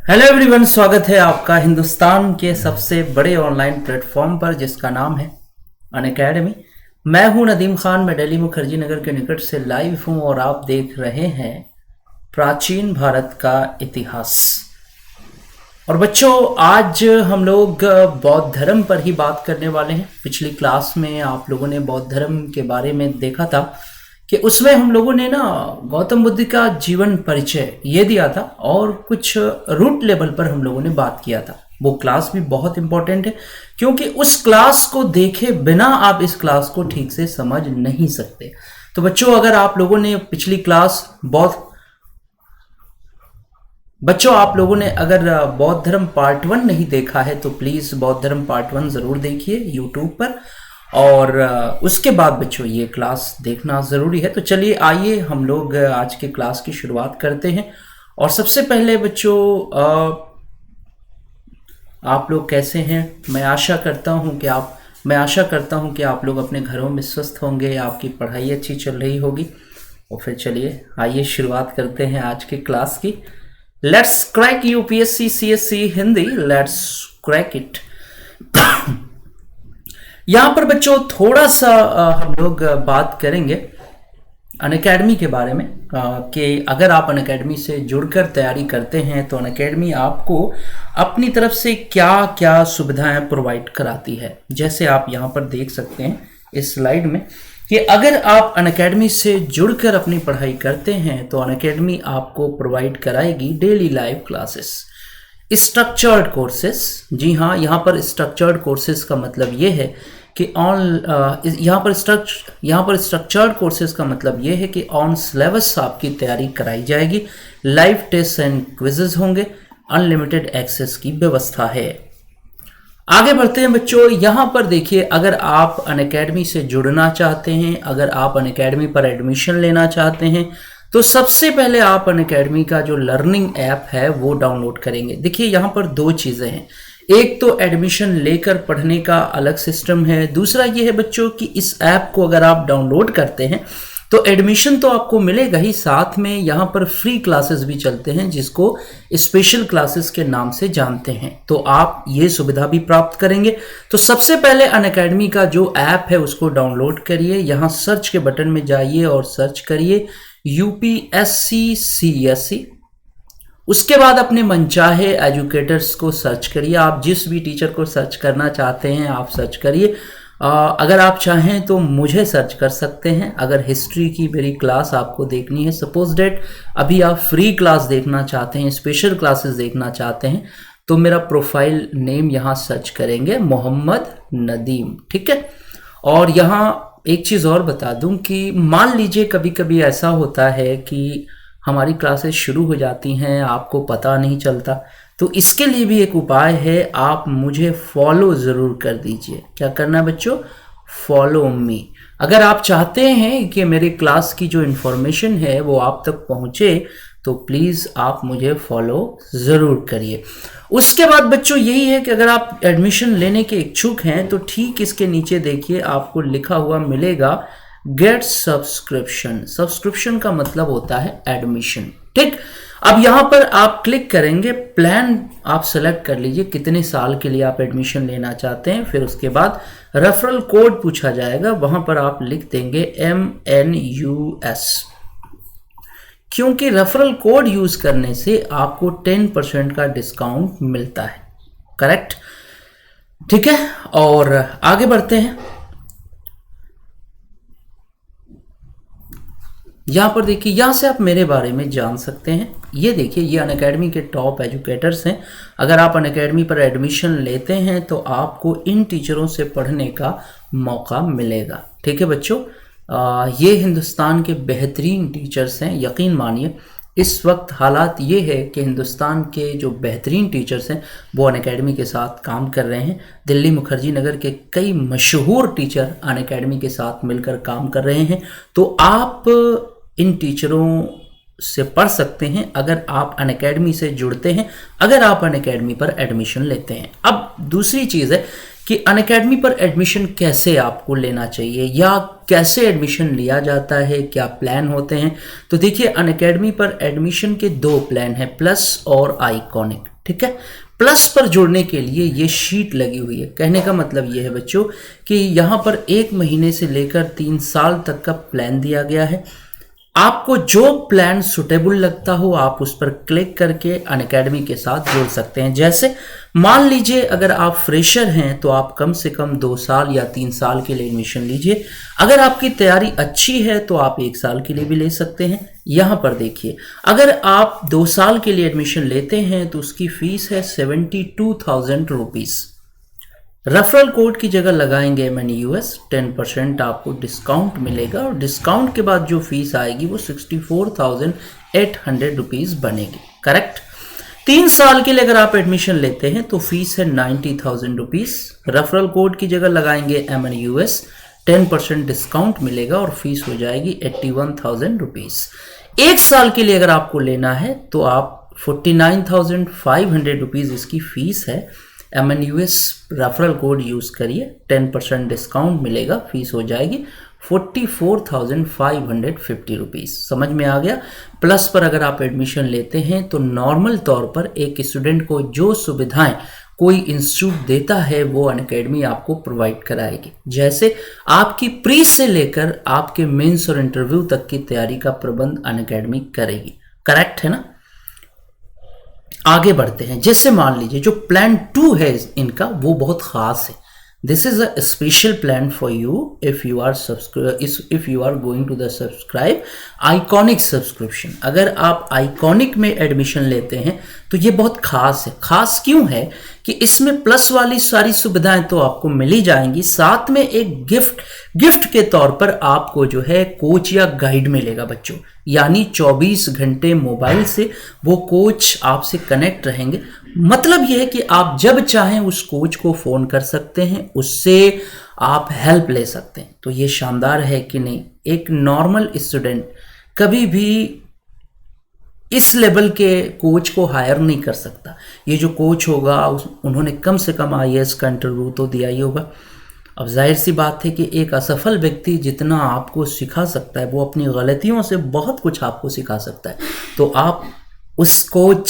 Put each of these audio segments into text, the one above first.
Hello everyone, स्वागत है आपका हिंदुस्तान के सबसे बड़े ऑनलाइन प्लेटफॉर्म पर जिसका नाम है अनअकैडमी। मैं हूं नदीम खान। मैं दिल्ली मुखर्जी नगर के निकट से लाइव हूं और आप देख रहे हैं प्राचीन भारत का इतिहास। और बच्चों, आज हम लोग बौद्ध धर्म पर ही बात करने वाले हैं। पिछली क्लास में आप लोगों ने बौद्ध धर्म के बारे में देखा था कि उसमें हम लोगों ने ना गौतम बुद्ध का जीवन परिचय ये दिया था और कुछ रूट लेवल पर हम लोगों ने बात किया था। वो क्लास भी बहुत इंपॉर्टेंट है क्योंकि उस क्लास को देखे बिना आप इस क्लास को ठीक से समझ नहीं सकते। तो बच्चों, अगर आप लोगों ने पिछली क्लास आप लोगों ने अगर बौद्ध धर्म पार्ट 1 नहीं देखा है तो प्लीज बौद्ध धर्म पार्ट 1 जरूर देखिए यूट्यूब पर, और उसके बाद बच्चों ये क्लास देखना ज़रूरी है। तो चलिए आइए हम लोग आज के क्लास की शुरुआत करते हैं। और सबसे पहले बच्चों, आप लोग कैसे हैं? मैं आशा करता हूं कि आप लोग अपने घरों में स्वस्थ होंगे, आपकी पढ़ाई अच्छी चल रही होगी। और फिर चलिए आइए शुरुआत करते हैं आज के क्लास की। Let's crack UPSC CSC Hindi, let's crack it. यहाँ पर बच्चों थोड़ा सा हम लोग बात करेंगे अनअकैडमी के बारे में कि अगर आप अनअकैडमी से जुड़कर तैयारी करते हैं तो अनअकैडमी आपको अपनी तरफ से क्या क्या सुविधाएं प्रोवाइड कराती है। जैसे आप यहाँ पर देख सकते हैं इस स्लाइड में कि अगर आप अनअकैडमी से जुड़कर अपनी पढ़ाई करते हैं तो अनअकैडमी आपको प्रोवाइड कराएगी daily live classes, structured courses. जी हाँ, यहाँ पर स्ट्रक्चर्ड कोर्सेस का मतलब ये है कि यहाँ पर स्ट्रक्चर्ड कोर्सेज का मतलब ये है कि ऑन सिलेबस आपकी तैयारी कराई जाएगी, लाइव टेस्ट एंड क्विजेज होंगे, अनलिमिटेड एक्सेस की व्यवस्था है। आगे बढ़ते हैं बच्चों। यहाँ पर देखिए, अगर आप अनअकैडमी से जुड़ना चाहते हैं, अगर आप अनअकैडमी पर एडमिशन लेना चाहते हैं तो सबसे पहले आप अनअकैडमी का जो लर्निंग ऐप है वो डाउनलोड करेंगे। देखिए यहाँ पर दो चीज़ें हैं, एक तो एडमिशन लेकर पढ़ने का अलग सिस्टम है, दूसरा ये है बच्चों कि इस ऐप को अगर आप डाउनलोड करते हैं तो एडमिशन तो आपको मिलेगा ही, साथ में यहाँ पर फ्री क्लासेस भी चलते हैं जिसको स्पेशल क्लासेस के नाम से जानते हैं, तो आप ये सुविधा भी प्राप्त करेंगे। तो सबसे पहले अनअकैडमी का जो ऐप है उसको डाउनलोड करिए। यहाँ सर्च के बटन में जाइए और सर्च करिए यूपीएससी सीएससी। उसके बाद अपने मनचाहे एजुकेटर्स को सर्च करिए। आप जिस भी टीचर को सर्च करना चाहते हैं आप सर्च करिए। अगर आप चाहें तो मुझे सर्च कर सकते हैं। अगर हिस्ट्री की मेरी क्लास आपको देखनी है, सपोज डेट अभी आप फ्री क्लास देखना चाहते हैं, स्पेशल क्लासेस देखना चाहते हैं, तो मेरा प्रोफाइल नेम यहाँ सर्च करेंगे, मोहम्मद नदीम, ठीक है। और यहाँ एक चीज़ और बता दूं कि मान लीजिए कभी कभी ऐसा होता है कि हमारी क्लासेस शुरू हो जाती हैं, आपको पता नहीं चलता, तो इसके लिए भी एक उपाय है, आप मुझे फॉलो ज़रूर कर दीजिए। क्या करना है बच्चों? Follow me. अगर आप चाहते हैं कि मेरी क्लास की जो इन्फॉर्मेशन है वो आप तक पहुँचे तो प्लीज़ आप मुझे फॉलो ज़रूर करिए। उसके बाद बच्चों यही है कि अगर आप एडमिशन लेने के इच्छुक हैं तो ठीक इसके नीचे देखिए आपको लिखा हुआ मिलेगा गेट सब्सक्रिप्शन। सब्सक्रिप्शन का मतलब होता है एडमिशन, ठीक। अब यहाँ पर आप क्लिक करेंगे, प्लान आप सेलेक्ट कर लीजिए कितने साल के लिए आप एडमिशन लेना चाहते हैं। फिर उसके बाद रेफरल कोड पूछा जाएगा, वहां पर आप लिख देंगे MNUS, क्योंकि रेफरल कोड यूज करने से आपको 10% का डिस्काउंट मिलता है, करेक्ट, ठीक है। और आगे बढ़ते हैं। यहाँ पर देखिए, यहाँ से आप मेरे बारे में जान सकते हैं। ये देखिए, ये अनअकैडमी के टॉप एजुकेटर्स हैं। अगर आप अनअकैडमी पर एडमिशन लेते हैं तो आपको इन टीचरों से पढ़ने का मौका मिलेगा, ठीक है बच्चों। ये हिंदुस्तान के बेहतरीन टीचर्स हैं। यकीन मानिए इस वक्त हालात ये है कि हिंदुस्तान के जो बेहतरीन टीचर्स हैं वो अनअकैडमी के साथ काम कर रहे हैं। दिल्ली मुखर्जी नगर के कई मशहूर टीचर अनअकैडमी के साथ मिलकर काम कर रहे हैं। तो आप इन टीचरों से पढ़ सकते हैं अगर आप अनअकैडमी से जुड़ते हैं, अगर आप अनअकैडमी पर एडमिशन लेते हैं। अब दूसरी चीज़ है कि अनअकैडमी पर एडमिशन कैसे आपको लेना चाहिए या कैसे एडमिशन लिया जाता है, क्या प्लान होते हैं। तो देखिए, अनअकैडमी पर एडमिशन के दो प्लान हैं, प्लस और आइकॉनिक, ठीक है। प्लस पर जुड़ने के लिए ये शीट लगी हुई है। कहने का मतलब ये है बच्चों कि यहाँ पर 1 महीने से लेकर 3 साल तक का प्लान दिया गया है। आपको जो प्लान सुटेबल लगता हो आप उस पर क्लिक करके अनअकैडमी के साथ जुड़ सकते हैं। जैसे मान लीजिए अगर आप फ्रेशर हैं तो आप कम से कम 2 साल या 3 साल के लिए एडमिशन लीजिए। अगर आपकी तैयारी अच्छी है तो आप 1 साल के लिए भी ले सकते हैं। यहाँ पर देखिए, अगर आप 2 साल के लिए एडमिशन लेते हैं तो उसकी फीस है 72,000 रुपीज़। रेफरल कोड की जगह लगाएंगे MNUS, 10% आपको डिस्काउंट मिलेगा और डिस्काउंट के बाद जो फीस आएगी वो 64,800 रुपीज़ बनेगी। करेक्ट। 3 साल के लिए अगर आप एडमिशन लेते हैं तो फीस है 90,000 रुपीज़। रेफरल कोड की जगह लगाएंगे MNUS, 10% डिस्काउंट मिलेगा और फीस हो जाएगी 81,000 रुपीज़। 1 साल के लिए अगर आपको लेना है तो आप 49,500 रुपीज़ इसकी फीस है। MNUS रेफरल कोड यूज़ करिए, 10% डिस्काउंट मिलेगा, फीस हो जाएगी 44,550 रुपीज़। समझ में आ गया। प्लस पर अगर आप एडमिशन लेते हैं तो नॉर्मल तौर पर एक स्टूडेंट को जो सुविधाएं कोई इंस्टीट्यूट देता है वो अनअकैडमी आपको प्रोवाइड कराएगी। जैसे आपकी प्री से लेकर आपके मेंस और इंटरव्यू तक की तैयारी का प्रबंध अनअकैडमी करेगी। करेक्ट है ना। आगे बढ़ते हैं। जैसे मान लीजिए जो प्लान 2 है इनका वो बहुत खास है। This is a special plan for you if you are going to the subscribe iconic subscription. अगर आप आइकॉनिक में एडमिशन लेते हैं तो ये बहुत खास है। खास क्यों है कि इसमें प्लस वाली सारी सुविधाएं तो आपको मिल ही जाएंगी, साथ में एक गिफ्ट के तौर पर आपको जो है कोच या गाइड मिलेगा बच्चों। यानी 24 घंटे मोबाइल से वो कोच आपसे कनेक्ट रहेंगे। मतलब यह है कि आप जब चाहें उस कोच को फोन कर सकते हैं, उससे आप हेल्प ले सकते हैं। तो ये शानदार है कि नहीं। एक नॉर्मल स्टूडेंट कभी भी इस लेवल के कोच को हायर नहीं कर सकता। ये जो कोच होगा उन्होंने कम से कम IAS का इंटरव्यू तो दिया ही होगा। अब जाहिर सी बात है कि एक असफल व्यक्ति जितना आपको सिखा सकता है वो अपनी गलतियों से बहुत कुछ आपको सिखा सकता है। तो आप उस कोच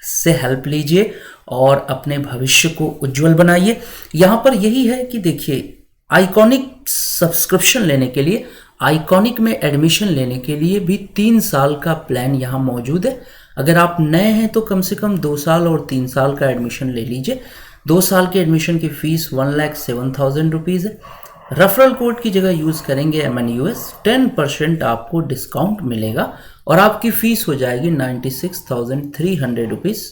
से हेल्प लीजिए और अपने भविष्य को उज्जवल बनाइए। यहाँ पर यही है कि देखिए, आइकॉनिक सब्सक्रिप्शन लेने के लिए, आइकॉनिक में एडमिशन लेने के लिए भी 3 साल का प्लान यहाँ मौजूद है। अगर आप नए हैं तो कम से कम 2 साल और 3 साल का एडमिशन ले लीजिए। 2 साल के एडमिशन की फीस 1,07,000 रुपीज़ है। रेफरल कोड की जगह यूज़ करेंगे MNUS, 10% आपको डिस्काउंट मिलेगा और आपकी फीस हो जाएगी 96,300 रुपीज़।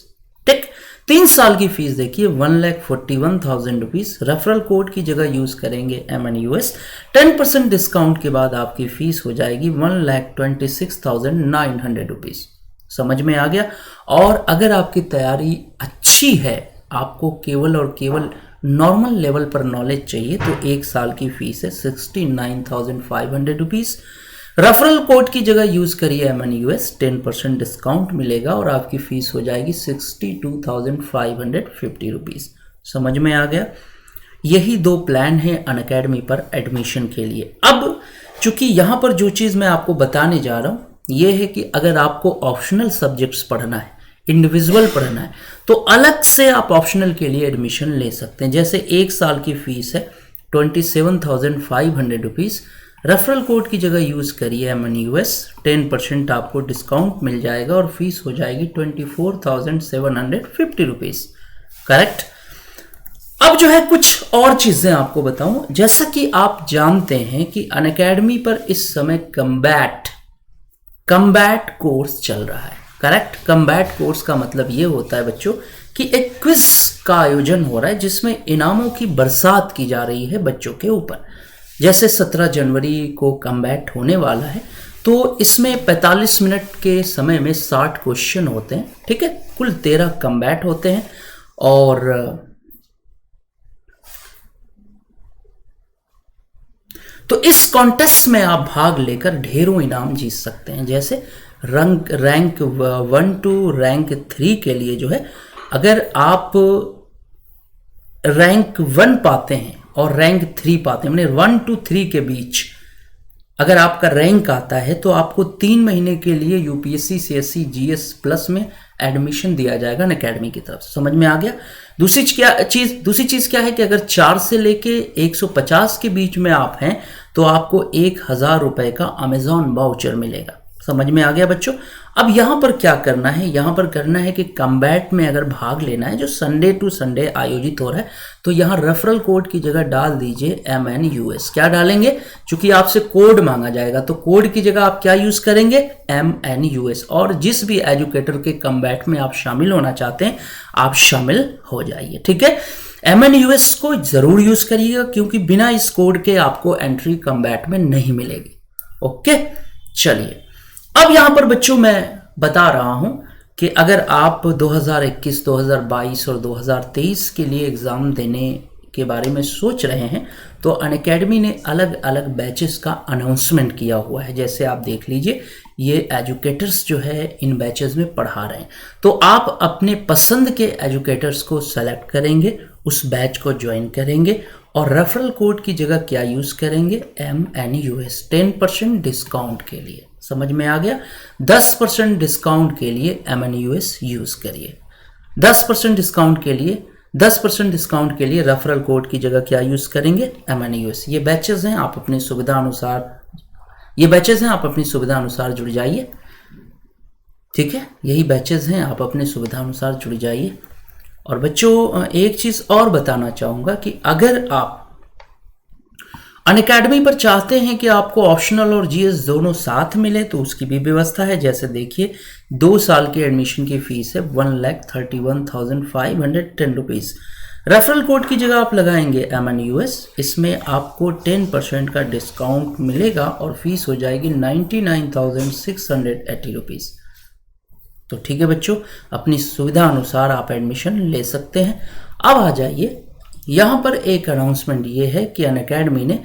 ठीक। 3 साल की फीस देखिए 1,41,000 रुपीज़। रेफरल कोड की जगह यूज़ करेंगे MNUS, 10% डिस्काउंट के बाद आपकी फीस हो जाएगी 1,26,900 रुपीज़। समझ में आ गया। और अगर आपकी तैयारी अच्छी है, आपको केवल और केवल नॉर्मल लेवल पर नॉलेज चाहिए, तो 1 साल की फीस है 69,500 रुपीज़। रेफरल कोड की जगह यूज़ करिए MNUS, 10% डिस्काउंट मिलेगा और आपकी फ़ीस हो जाएगी 62,550 रुपीज़। समझ में आ गया। यही 2 प्लान हैं अनअकैडमी पर एडमिशन के लिए। अब चूंकि यहाँ पर जो चीज़ मैं आपको बताने जा रहा हूँ ये है कि अगर आपको ऑप्शनल सब्जेक्ट्स पढ़ना है, इंडिविजुअल पढ़ना है, तो अलग से आप ऑप्शनल के लिए एडमिशन ले सकते हैं। जैसे 1 साल की फ़ीस है 27,500 रुपीज़। रेफरल कोड की जगह यूज़ करिए MNUS, 10% आपको डिस्काउंट मिल जाएगा और फीस हो जाएगी 24,750 रुपीज़। करेक्ट। अब जो है कुछ और चीज़ें आपको बताऊं। जैसा कि आप जानते हैं कि अनअकैडमी पर इस समय कम्बैट कोर्स चल रहा है। करेक्ट। कम्बैट कोर्स का मतलब ये होता है बच्चों कि एक क्विज का आयोजन हो रहा है जिसमें इनामों की बरसात की जा रही है बच्चों के ऊपर। जैसे 17 जनवरी को कम्बैट होने वाला है, तो इसमें 45 मिनट के समय में 60 क्वेश्चन होते हैं। ठीक है। कुल 13 कम्बैट होते हैं और तो इस कॉन्टेस्ट में आप भाग लेकर ढेरों इनाम जीत सकते हैं। जैसे रैंक 1 to रैंक 3 के लिए जो है, अगर आप रैंक 1 पाते हैं और रैंक 3 पाते हैं, मैंने 1 to 3 के बीच अगर आपका रैंक आता है तो आपको 3 महीने के लिए UPSC CSC GS प्लस में एडमिशन दिया जाएगा अनअकैडमी की तरफ से। समझ में आ गया। दूसरी चीज क्या है कि अगर 4 से लेके 150 के बीच में आप हैं तो आपको 1000 रुपए का अमेजॉन वाउचर मिलेगा। समझ में आ गया बच्चों। अब यहां पर क्या करना है, यहां पर करना है कि कम्बैट में अगर भाग लेना है जो संडे टू संडे आयोजित हो रहा है, तो यहां रेफरल कोड की जगह डाल दीजिए MNUS। क्या डालेंगे, क्योंकि आपसे कोड मांगा जाएगा, तो कोड की जगह आप क्या यूज करेंगे, MNUS। और जिस भी एजुकेटर के कम्बैट में आप शामिल होना चाहते हैं आप शामिल हो जाइए। ठीक है, MNUS को जरूर यूज करिएगा, क्योंकि बिना इस कोड के आपको एंट्री कम्बैट में नहीं मिलेगी। ओके, चलिए अब यहां पर बच्चों मैं बता रहा हूं कि अगर आप 2021, 2022 और 2023 के लिए एग्जाम देने के बारे में सोच रहे हैं तो अनअकैडमी ने अलग अलग बैचेस का अनाउंसमेंट किया हुआ है। जैसे आप देख लीजिए, ये एजुकेटर्स जो है इन बैचेस में पढ़ा रहे हैं, तो आप अपने पसंद के एजुकेटर्स को सेलेक्ट करेंगे, उस बैच को ज्वाइन करेंगे और रेफरल कोड की जगह क्या यूज करेंगे, MNUS, 10% डिस्काउंट के लिए। समझ में आ गया। 10% डिस्काउंट के लिए MNUS यूज करिए। 10% डिस्काउंट के लिए 10% डिस्काउंट के लिए रेफरल कोड की जगह क्या यूज करेंगे, MNUS। ये बैचेस हैं, आप अपनी सुविधा अनुसार जुड़ जाइए। ठीक है, यही बैचेस हैं, आप अपने सुविधा अनुसार जुड़ जाइए। और बच्चों एक चीज और बताना चाहूंगा कि अगर आप अनअकैडमी पर चाहते हैं कि आपको ऑप्शनल और GS दोनों साथ मिले तो उसकी भी व्यवस्था है। जैसे देखिए, 2 साल के एडमिशन की फीस है 1,31,510 रुपीज। रेफरल कोड की जगह आप लगाएंगे MNUS, इसमें आपको 10% का डिस्काउंट मिलेगा और फीस हो जाएगी 99,680 रुपीज। तो ठीक है बच्चों, अपनी सुविधा अनुसार आप एडमिशन ले सकते हैं। अब आ जाइए, यहां पर एक अनाउंसमेंट ये है कि अनअकैडमी ने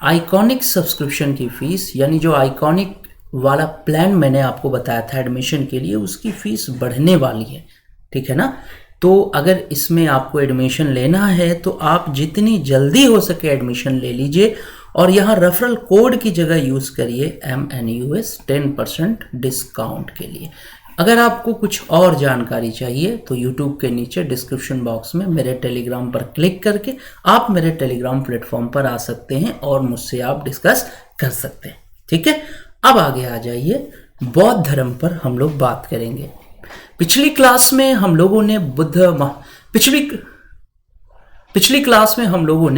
आइकॉनिक सब्सक्रिप्शन की फीस, यानी जो आइकॉनिक वाला प्लान मैंने आपको बताया था एडमिशन के लिए, उसकी फीस बढ़ने वाली है। ठीक है ना, तो अगर इसमें आपको एडमिशन लेना है तो आप जितनी जल्दी हो सके एडमिशन ले लीजिए और यहाँ रेफरल कोड की जगह यूज करिए MNUS 10% डिस्काउंट के लिए। अगर आपको कुछ और जानकारी चाहिए तो YouTube के नीचे डिस्क्रिप्शन बॉक्स में मेरे टेलीग्राम पर क्लिक करके आप मेरे टेलीग्राम प्लेटफॉर्म पर आ सकते हैं और मुझसे आप डिस्कस कर सकते हैं। ठीक है, अब आगे आ जाइए, बौद्ध धर्म पर हम लोग बात करेंगे। पिछली क्लास में हम लोगों ने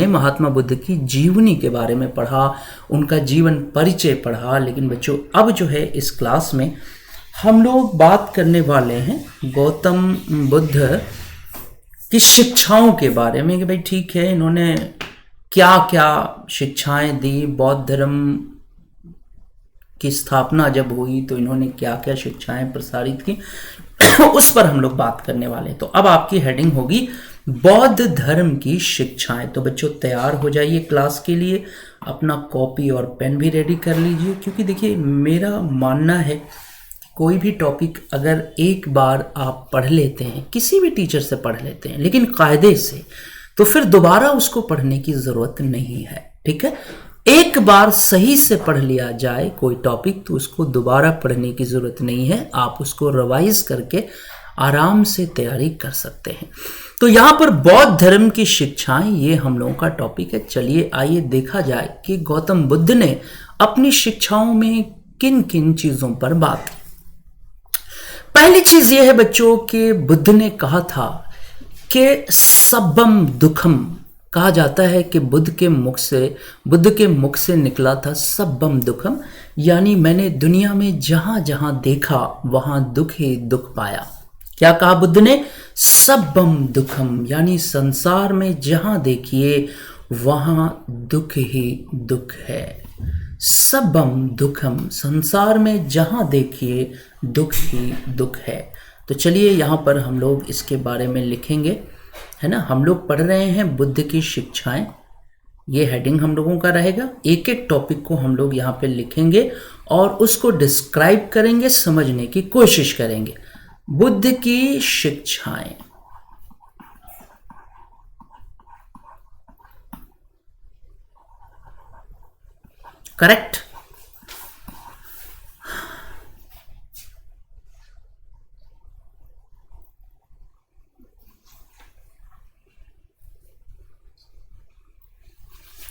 महात्मा बुद्ध की जीवनी के बारे में पढ़ा, उनका जीवन परिचय पढ़ा। लेकिन बच्चों अब जो है इस क्लास में हम लोग बात करने वाले हैं गौतम बुद्ध की शिक्षाओं के बारे में कि भाई ठीक है, इन्होंने क्या क्या शिक्षाएं दी, बौद्ध धर्म की स्थापना जब हुई तो इन्होंने क्या क्या शिक्षाएं प्रसारित की उस पर हम लोग बात करने वाले हैं। तो अब आपकी हेडिंग होगी बौद्ध धर्म की शिक्षाएं। तो बच्चों तैयार हो जाइए क्लास के लिए, अपना कॉपी और पेन भी रेडी कर लीजिए, क्योंकि देखिए मेरा मानना है कोई भी टॉपिक अगर एक बार आप पढ़ लेते हैं, किसी भी टीचर से पढ़ लेते हैं लेकिन कायदे से, तो फिर दोबारा उसको पढ़ने की जरूरत नहीं है। ठीक है, एक बार सही से पढ़ लिया जाए कोई टॉपिक तो उसको दोबारा पढ़ने की जरूरत नहीं है, आप उसको रिवाइज करके आराम से तैयारी कर सकते हैं। तो यहाँ पर बौद्ध धर्म की शिक्षाएं, ये हम लोगों का टॉपिक है। चलिए आइए देखा जाए कि गौतम बुद्ध ने अपनी शिक्षाओं में किन किन चीजों पर बात की। पहली चीज यह है बच्चों कि बुद्ध ने कहा था कि सब्बम दुखम, कहा जाता है कि बुद्ध के मुख से निकला था सब्बम दुखम, यानी मैंने दुनिया में जहां जहां देखा वहां दुख ही दुख पाया। क्या कहा बुद्ध ने, सब्बम दुखम, यानी संसार में जहां देखिए वहां दुख ही दुख है। सब्बम दुखम, संसार में जहां देखिए दुख ही दुख है। तो चलिए यहाँ पर हम लोग इसके बारे में लिखेंगे, है ना। हम लोग पढ़ रहे हैं बुद्ध की शिक्षाएं, ये हेडिंग हम लोगों का रहेगा। एक एक टॉपिक को हम लोग यहाँ पे लिखेंगे और उसको डिस्क्राइब करेंगे, समझने की कोशिश करेंगे। बुद्ध की शिक्षाएं, करेक्ट।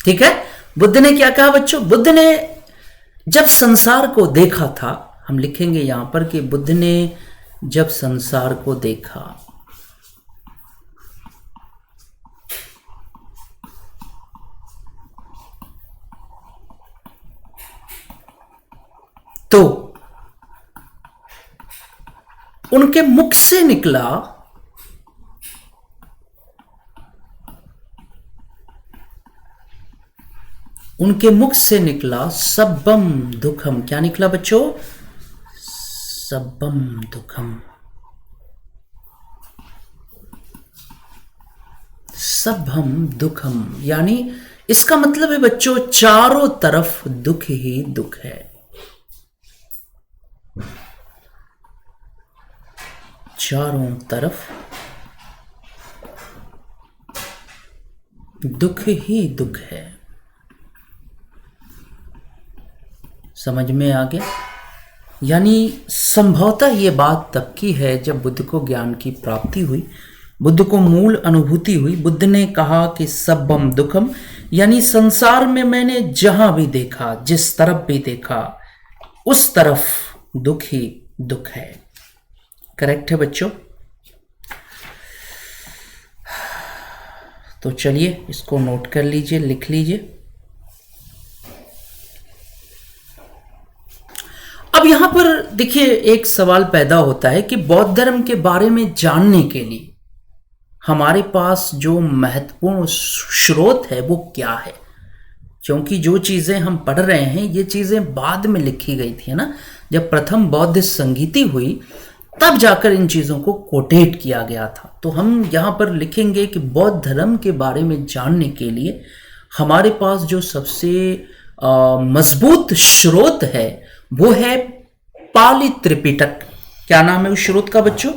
ठीक है। बुद्ध ने क्या कहा बच्चों? बुद्ध ने जब संसार को देखा था, हम लिखेंगे यहां पर कि बुद्ध ने जब संसार को देखा, तो उनके मुख से निकला सब्बम दुखम। क्या निकला बच्चों? सब्बम दुखम। सब्बम दुखम यानी इसका मतलब है बच्चों चारों तरफ दुख ही दुख है। चारों तरफ दुख ही दुख है। समझ में आ गया? यानी संभवतः ये बात तब की है जब बुद्ध को ज्ञान की प्राप्ति हुई, बुद्ध को मूल अनुभूति हुई। बुद्ध ने कहा कि सब्बम दुखम, यानी संसार में मैंने जहां भी देखा, जिस तरफ भी देखा, उस तरफ दुख ही दुख है। करेक्ट है बच्चों? तो चलिए इसको नोट कर लीजिए, लिख लीजिए। अब यहां पर देखिए एक सवाल पैदा होता है कि बौद्ध धर्म के बारे में जानने के लिए हमारे पास जो महत्वपूर्ण स्रोत है वो क्या है? क्योंकि जो चीजें हम पढ़ रहे हैं ये चीजें बाद में लिखी गई थी ना, जब प्रथम बौद्ध संगीति हुई तब जाकर इन चीजों को कोटेट किया गया था। तो हम यहां पर लिखेंगे कि बौद्ध धर्म के बारे में जानने के लिए हमारे पास जो सबसे मजबूत स्रोत है वो है पाली त्रिपिटक। क्या नाम है उस स्रोत का बच्चों?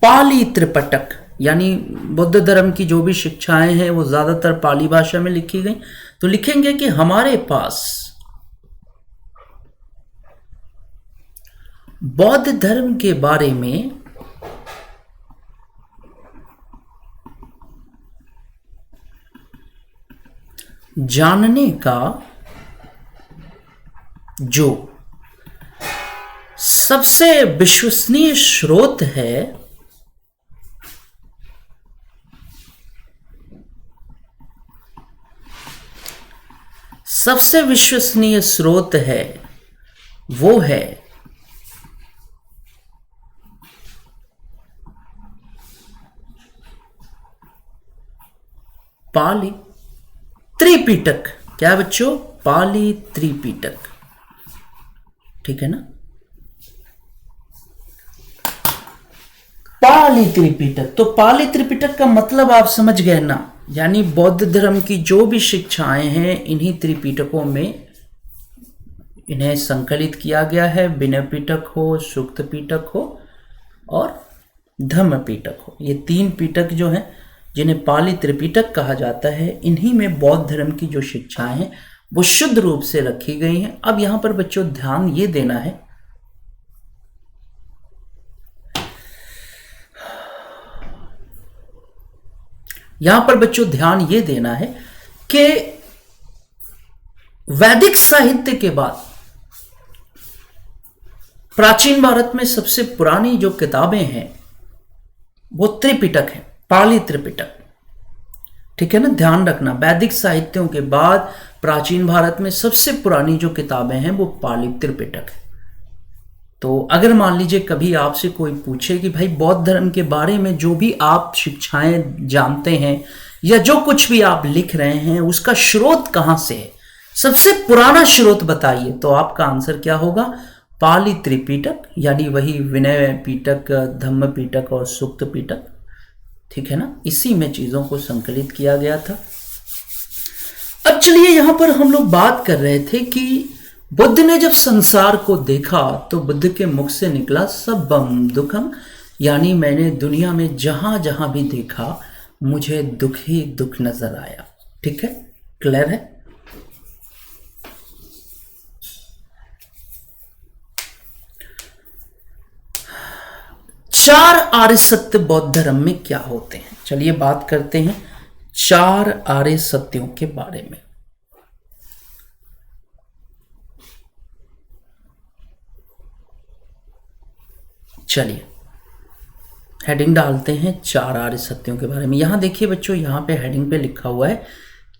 पाली त्रिपिटक। यानी बौद्ध धर्म की जो भी शिक्षाएं हैं वो ज्यादातर पाली भाषा में लिखी गई। तो लिखेंगे कि हमारे पास बौद्ध धर्म के बारे में जानने का जो सबसे विश्वसनीय स्रोत है वो है पाली त्रिपिटक। क्या बच्चों? पाली त्रिपिटक। ठीक है ना? पाली त्रिपिटक। तो पाली त्रिपिटक का मतलब आप समझ गए ना, यानी बौद्ध धर्म की जो भी शिक्षाएं हैं इन्हीं त्रिपिटकों में इन्हें संकलित किया गया है। विनय पिटक हो, सूक्त पिटक हो और धम्म पिटक हो। ये तीन पिटक जो हैं जिन्हें पाली त्रिपिटक कहा जाता है, इन्हीं में बौद्ध धर्म की जो शिक्षाएं हैं वो शुद्ध रूप से रखी गई हैं। अब यहां पर बच्चों ध्यान ये देना है, कि वैदिक साहित्य के बाद प्राचीन भारत में सबसे पुरानी जो किताबें हैं वो त्रिपिटक है, पाली त्रिपिटक। ठीक है ना? ध्यान रखना, वैदिक साहित्यों के बाद प्राचीन भारत में सबसे पुरानी जो किताबें हैं वो पाली त्रिपिटक है। तो अगर मान लीजिए कभी आपसे कोई पूछे कि भाई बौद्ध धर्म के बारे में जो भी आप शिक्षाएं जानते हैं या जो कुछ भी आप लिख रहे हैं उसका स्रोत कहां से है, सबसे पुराना स्रोत बताइए, तो आपका आंसर क्या होगा? पाली त्रिपिटक, यानी वही विनय पिटक, धम्म पिटक और सूक्त पिटक। ठीक है ना? इसी में चीजों को संकलित किया गया था। अब चलिए यहां पर हम लोग बात कर रहे थे कि बुद्ध ने जब संसार को देखा तो बुद्ध के मुख से निकला सब्बम दुखम, यानी मैंने दुनिया में जहां जहां भी देखा मुझे दुख ही दुख नजर आया। ठीक है? क्लियर है? चार आर्य सत्य बौद्ध धर्म में क्या होते हैं? चलिए बात करते हैं 4 आर्य सत्यों के बारे में। चलिए हेडिंग डालते हैं 4 आर्य सत्यों के बारे में। यहां देखिए बच्चों, यहां पे हेडिंग पे लिखा हुआ है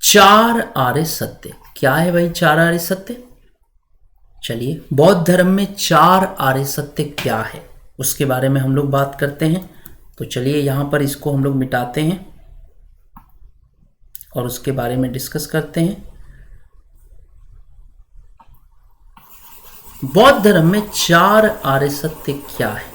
4 आर्य सत्य। क्या है भाई 4 आर्य सत्य? चलिए बौद्ध धर्म में 4 आर्य सत्य क्या है उसके बारे में हम लोग बात करते हैं। तो चलिए यहां पर इसको हम लोग मिटाते हैं और उसके बारे में डिस्कस करते हैं। बौद्ध धर्म में 4 आर्य सत्य क्या है?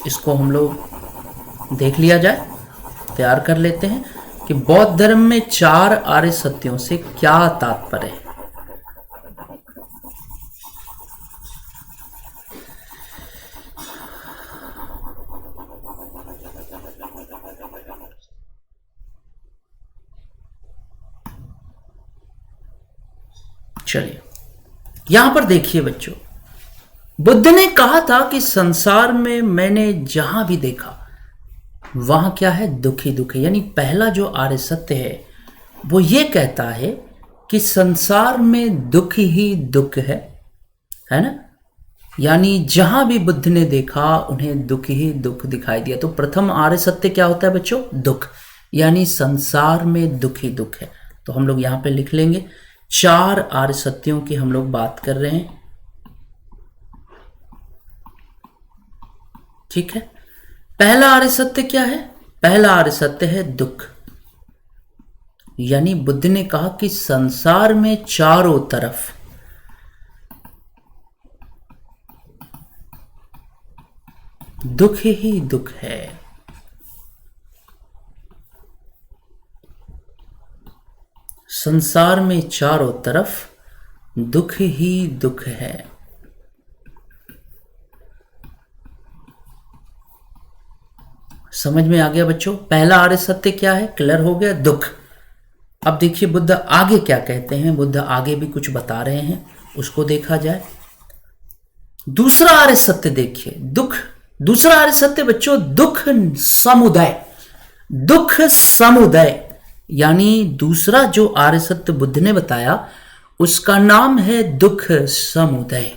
इसको हम लोग देख लिया जाए, तैयार कर लेते हैं कि बौद्ध धर्म में 4 आर्य सत्यों से क्या तात्पर्य है। चलिए यहां पर देखिए बच्चों, बुद्ध ने कहा था कि संसार में मैंने जहां भी देखा वहां क्या है, दुख ही दुख है। यानी पहला जो आर्य सत्य है वो ये कहता है कि संसार में दुख ही दुख है ना। यानी जहां भी बुद्ध ने देखा उन्हें दुख ही दुख दिखाई दिया। तो प्रथम आर्य सत्य क्या होता है बच्चों? दुख। यानी संसार में दुख ही दुख है। तो हम लोग यहां पे लिख लेंगे 4 आर्य सत्यों की हम लोग बात कर रहे हैं। ठीक है, पहला आर्य सत्य क्या है? पहला आर्य सत्य है दुख। यानी बुद्ध ने कहा कि संसार में चारों तरफ दुख ही दुख है। संसार में चारों तरफ दुख ही दुख है। समझ में आ गया बच्चों? पहला आर्य सत्य क्या है? क्लियर हो गया, दुख। अब देखिए बुद्ध आगे क्या कहते हैं। बुद्ध आगे भी कुछ बता रहे हैं, उसको देखा जाए। दूसरा आर्य सत्य देखिए, दुख। दूसरा आर्य सत्य बच्चों दुख समुदय। दुख समुदय यानी दूसरा जो आर्य सत्य बुद्ध ने बताया उसका नाम है दुख समुदय।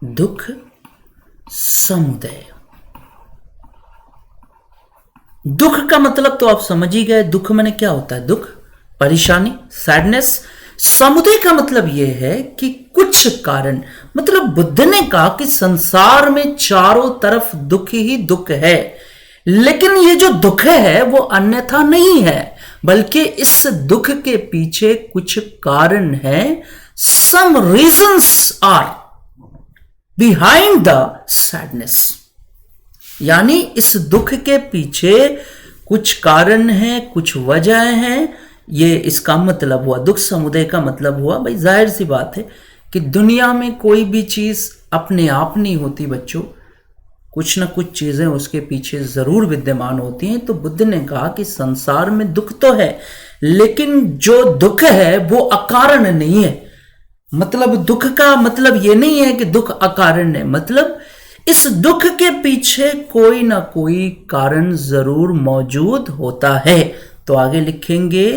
दुख समुदय। दुख का मतलब तो आप समझ ही गए, दुख माने क्या होता है? दुख, परेशानी, सैडनेस। समुदय का मतलब यह है कि कुछ कारण, मतलब बुद्ध ने कहा कि संसार में चारों तरफ दुख ही दुख है, लेकिन ये जो दुख है वो अन्यथा नहीं है, बल्कि इस दुख के पीछे कुछ कारण है। Some reasons are behind the sadness. यानी इस दुख के पीछे कुछ कारण हैं, कुछ वजह हैं। ये इसका मतलब हुआ, दुख समुदय का मतलब हुआ भाई, जाहिर सी बात है कि दुनिया में कोई भी चीज अपने आप नहीं होती बच्चों, कुछ ना कुछ चीजें उसके पीछे जरूर विद्यमान होती हैं। तो बुद्ध ने कहा कि संसार में दुख तो है, लेकिन जो दुख है वो अकारण नहीं है। मतलब दुख का मतलब ये नहीं है कि दुख अकारण है, मतलब इस दुख के पीछे कोई ना कोई कारण जरूर मौजूद होता है। तो आगे लिखेंगे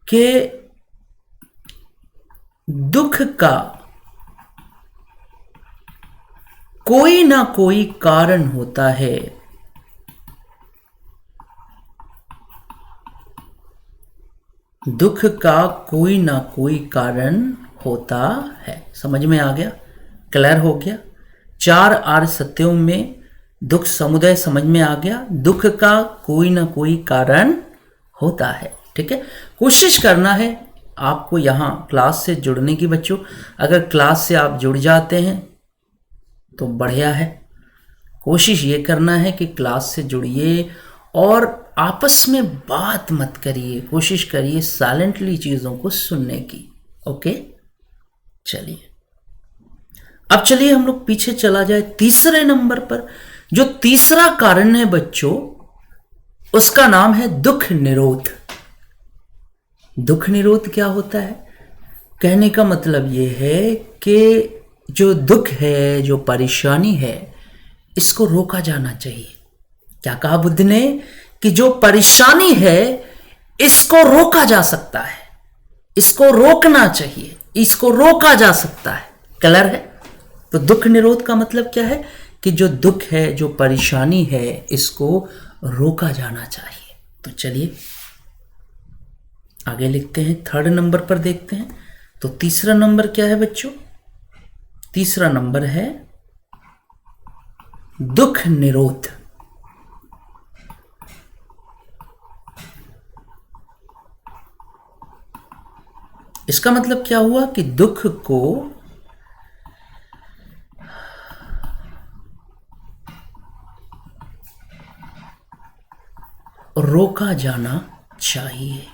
कि दुख का कोई ना कोई कारण होता है। दुख का कोई ना कोई कारण होता है। समझ में आ गया? क्लियर हो गया? 4 आर्य सत्यों में दुख समुदय समझ में आ गया। दुख का कोई ना कोई कारण होता है। ठीक है, कोशिश करना है आपको यहां क्लास से जुड़ने की बच्चों। अगर क्लास से आप जुड़ जाते हैं तो बढ़िया है। कोशिश ये करना है कि क्लास से जुड़िए और आपस में बात मत करिए, कोशिश करिए साइलेंटली चीजों को सुनने की। ओके, चलिए अब चलिए हम लोग पीछे चला जाए तीसरे नंबर पर। जो तीसरा कारण है बच्चों उसका नाम है दुख निरोध। दुख निरोध क्या होता है? कहने का मतलब ये है कि जो दुख है, जो परेशानी है, इसको रोका जाना चाहिए। क्या कहा बुद्ध ने? कि जो परेशानी है इसको रोका जा सकता है, इसको रोकना चाहिए, इसको रोका जा सकता है। क्लियर है? तो दुख निरोध का मतलब क्या है? कि जो दुख है, जो परेशानी है, इसको रोका जाना चाहिए। तो चलिए आगे लिखते हैं, 3rd नंबर पर देखते हैं। तो तीसरा नंबर क्या है बच्चों? तीसरा नंबर है दुख निरोध। इसका मतलब क्या हुआ? कि दुख को रोका जाना चाहिए,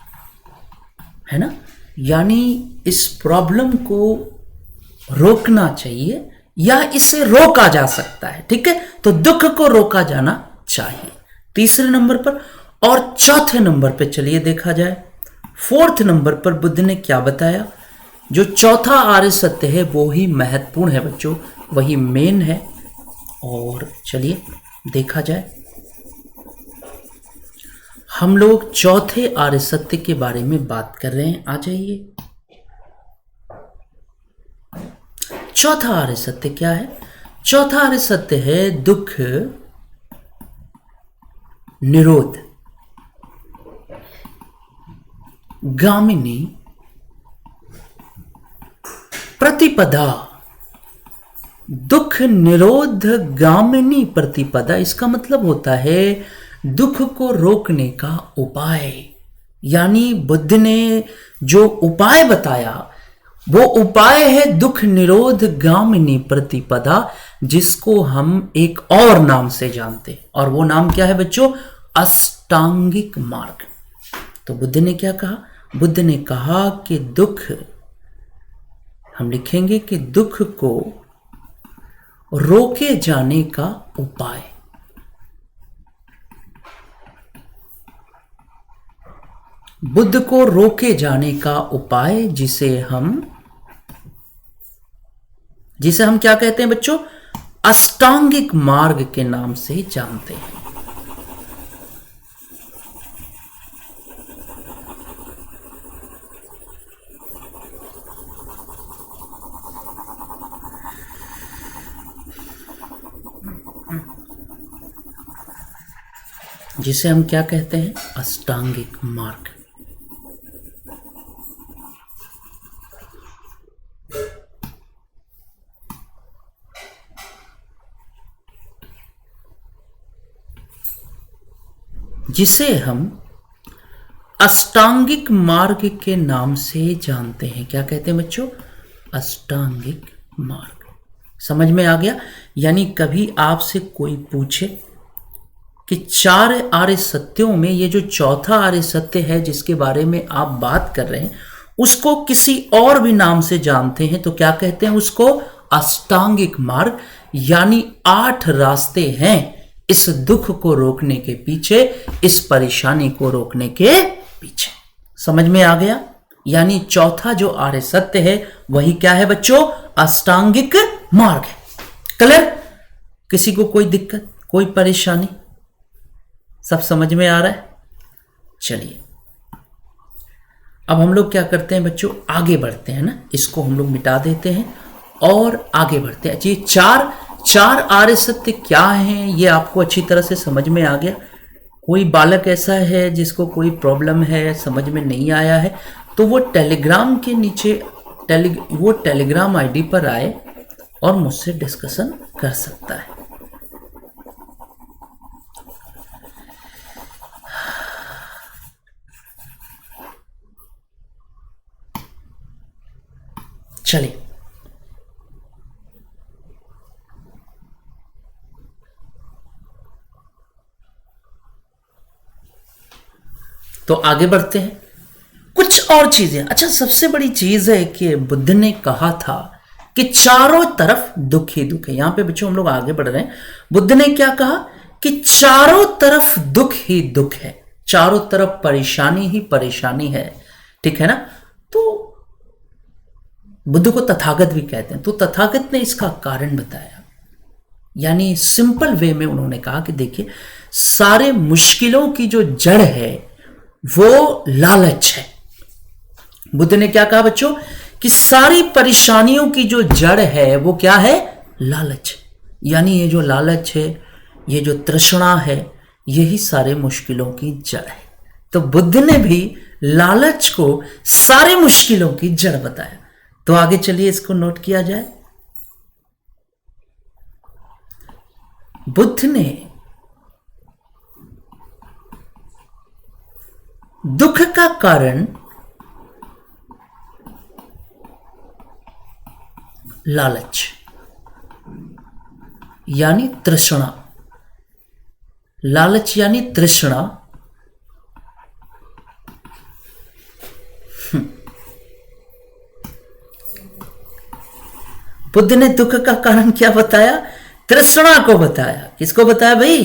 है ना? यानी इस प्रॉब्लम को रोकना चाहिए या इसे रोका जा सकता है। ठीक है? तो दुख को रोका जाना चाहिए, तीसरे नंबर पर। और चौथे नंबर पे चलिए देखा जाए, 4th नंबर पर बुद्ध ने क्या बताया? जो चौथा आर्य सत्य है वो ही महत्वपूर्ण है बच्चों, वही मेन है। और चलिए देखा जाए, हम लोग चौथे आर्य सत्य के बारे में बात कर रहे हैं। आ जाइए, चौथा आर्य सत्य क्या है? चौथा आर्य सत्य है दुख निरोध गामिनी प्रतिपदा। दुख निरोध गामिनी प्रतिपदा, इसका मतलब होता है दुख को रोकने का उपाय। यानी बुद्ध ने जो उपाय बताया वो उपाय है दुख निरोध गामिनी प्रतिपदा, जिसको हम एक और नाम से जानते हैं। और वो नाम क्या है बच्चों? अष्टांगिक मार्ग। तो बुद्ध ने क्या कहा? बुद्ध ने कहा कि दुख, हम लिखेंगे कि दुख को रोके जाने का उपाय। बुद्ध को रोके जाने का उपाय, जिसे हम क्या कहते हैं बच्चों? अष्टांगिक मार्ग के नाम से जानते हैं। जिसे हम क्या कहते हैं? अष्टांगिक मार्ग। जिसे हम अष्टांगिक मार्ग के नाम से जानते हैं। क्या कहते हैं बच्चों? अष्टांगिक मार्ग। समझ में आ गया? यानी कभी आपसे कोई पूछे कि 4 आर्य सत्यों में ये जो चौथा आर्य सत्य है जिसके बारे में आप बात कर रहे हैं, उसको किसी और भी नाम से जानते हैं, तो क्या कहते हैं उसको? अष्टांगिक मार्ग। यानी 8 रास्ते हैं इस दुख को रोकने के पीछे, इस परेशानी को रोकने के पीछे। समझ में आ गया? यानी चौथा जो आर्य सत्य है वही क्या है बच्चों? अष्टांगिक मार्ग है। क्लियर? किसी को कोई दिक्कत, कोई परेशानी? सब समझ में आ रहा है? चलिए अब हम लोग क्या करते हैं बच्चों? आगे बढ़ते हैं ना, इसको हम लोग मिटा देते हैं और आगे बढ़ते हैं। ये चार आर्य सत्य क्या हैं ये आपको अच्छी तरह से समझ में आ गया। कोई बालक ऐसा है जिसको कोई प्रॉब्लम है, समझ में नहीं आया है, तो वो टेलीग्राम के नीचे वो टेलीग्राम आईडी पर आए और मुझसे डिस्कशन कर सकता है। चलिए तो आगे बढ़ते हैं। कुछ और चीजें, अच्छा सबसे बड़ी चीज है कि बुद्ध ने कहा था कि चारों तरफ दुख ही दुख है। यहां पे बच्चों हम लोग आगे बढ़ रहे हैं। बुद्ध ने क्या कहा कि चारों तरफ दुख ही दुख है, चारों तरफ परेशानी ही परेशानी है। ठीक है ना। तो बुद्ध को तथागत भी कहते हैं। तो तथागत ने इसका कारण बताया, यानी सिंपल वे में उन्होंने कहा कि देखिए सारे मुश्किलों की जो जड़ है वो लालच है। बुद्ध ने क्या कहा बच्चों कि सारी परेशानियों की जो जड़ है वो क्या है, लालच। यानी ये जो लालच है, ये जो तृष्णा है, यही सारे मुश्किलों की जड़ है। तो बुद्ध ने भी लालच को सारे मुश्किलों की जड़ बताया। तो आगे चलिए इसको नोट किया जाए। बुद्ध ने दुख का कारण लालच यानी तृष्णा, लालच यानी तृष्णा, बुद्ध ने दुख का कारण क्या बताया, तृष्णा को बताया। किसको बताया भाई,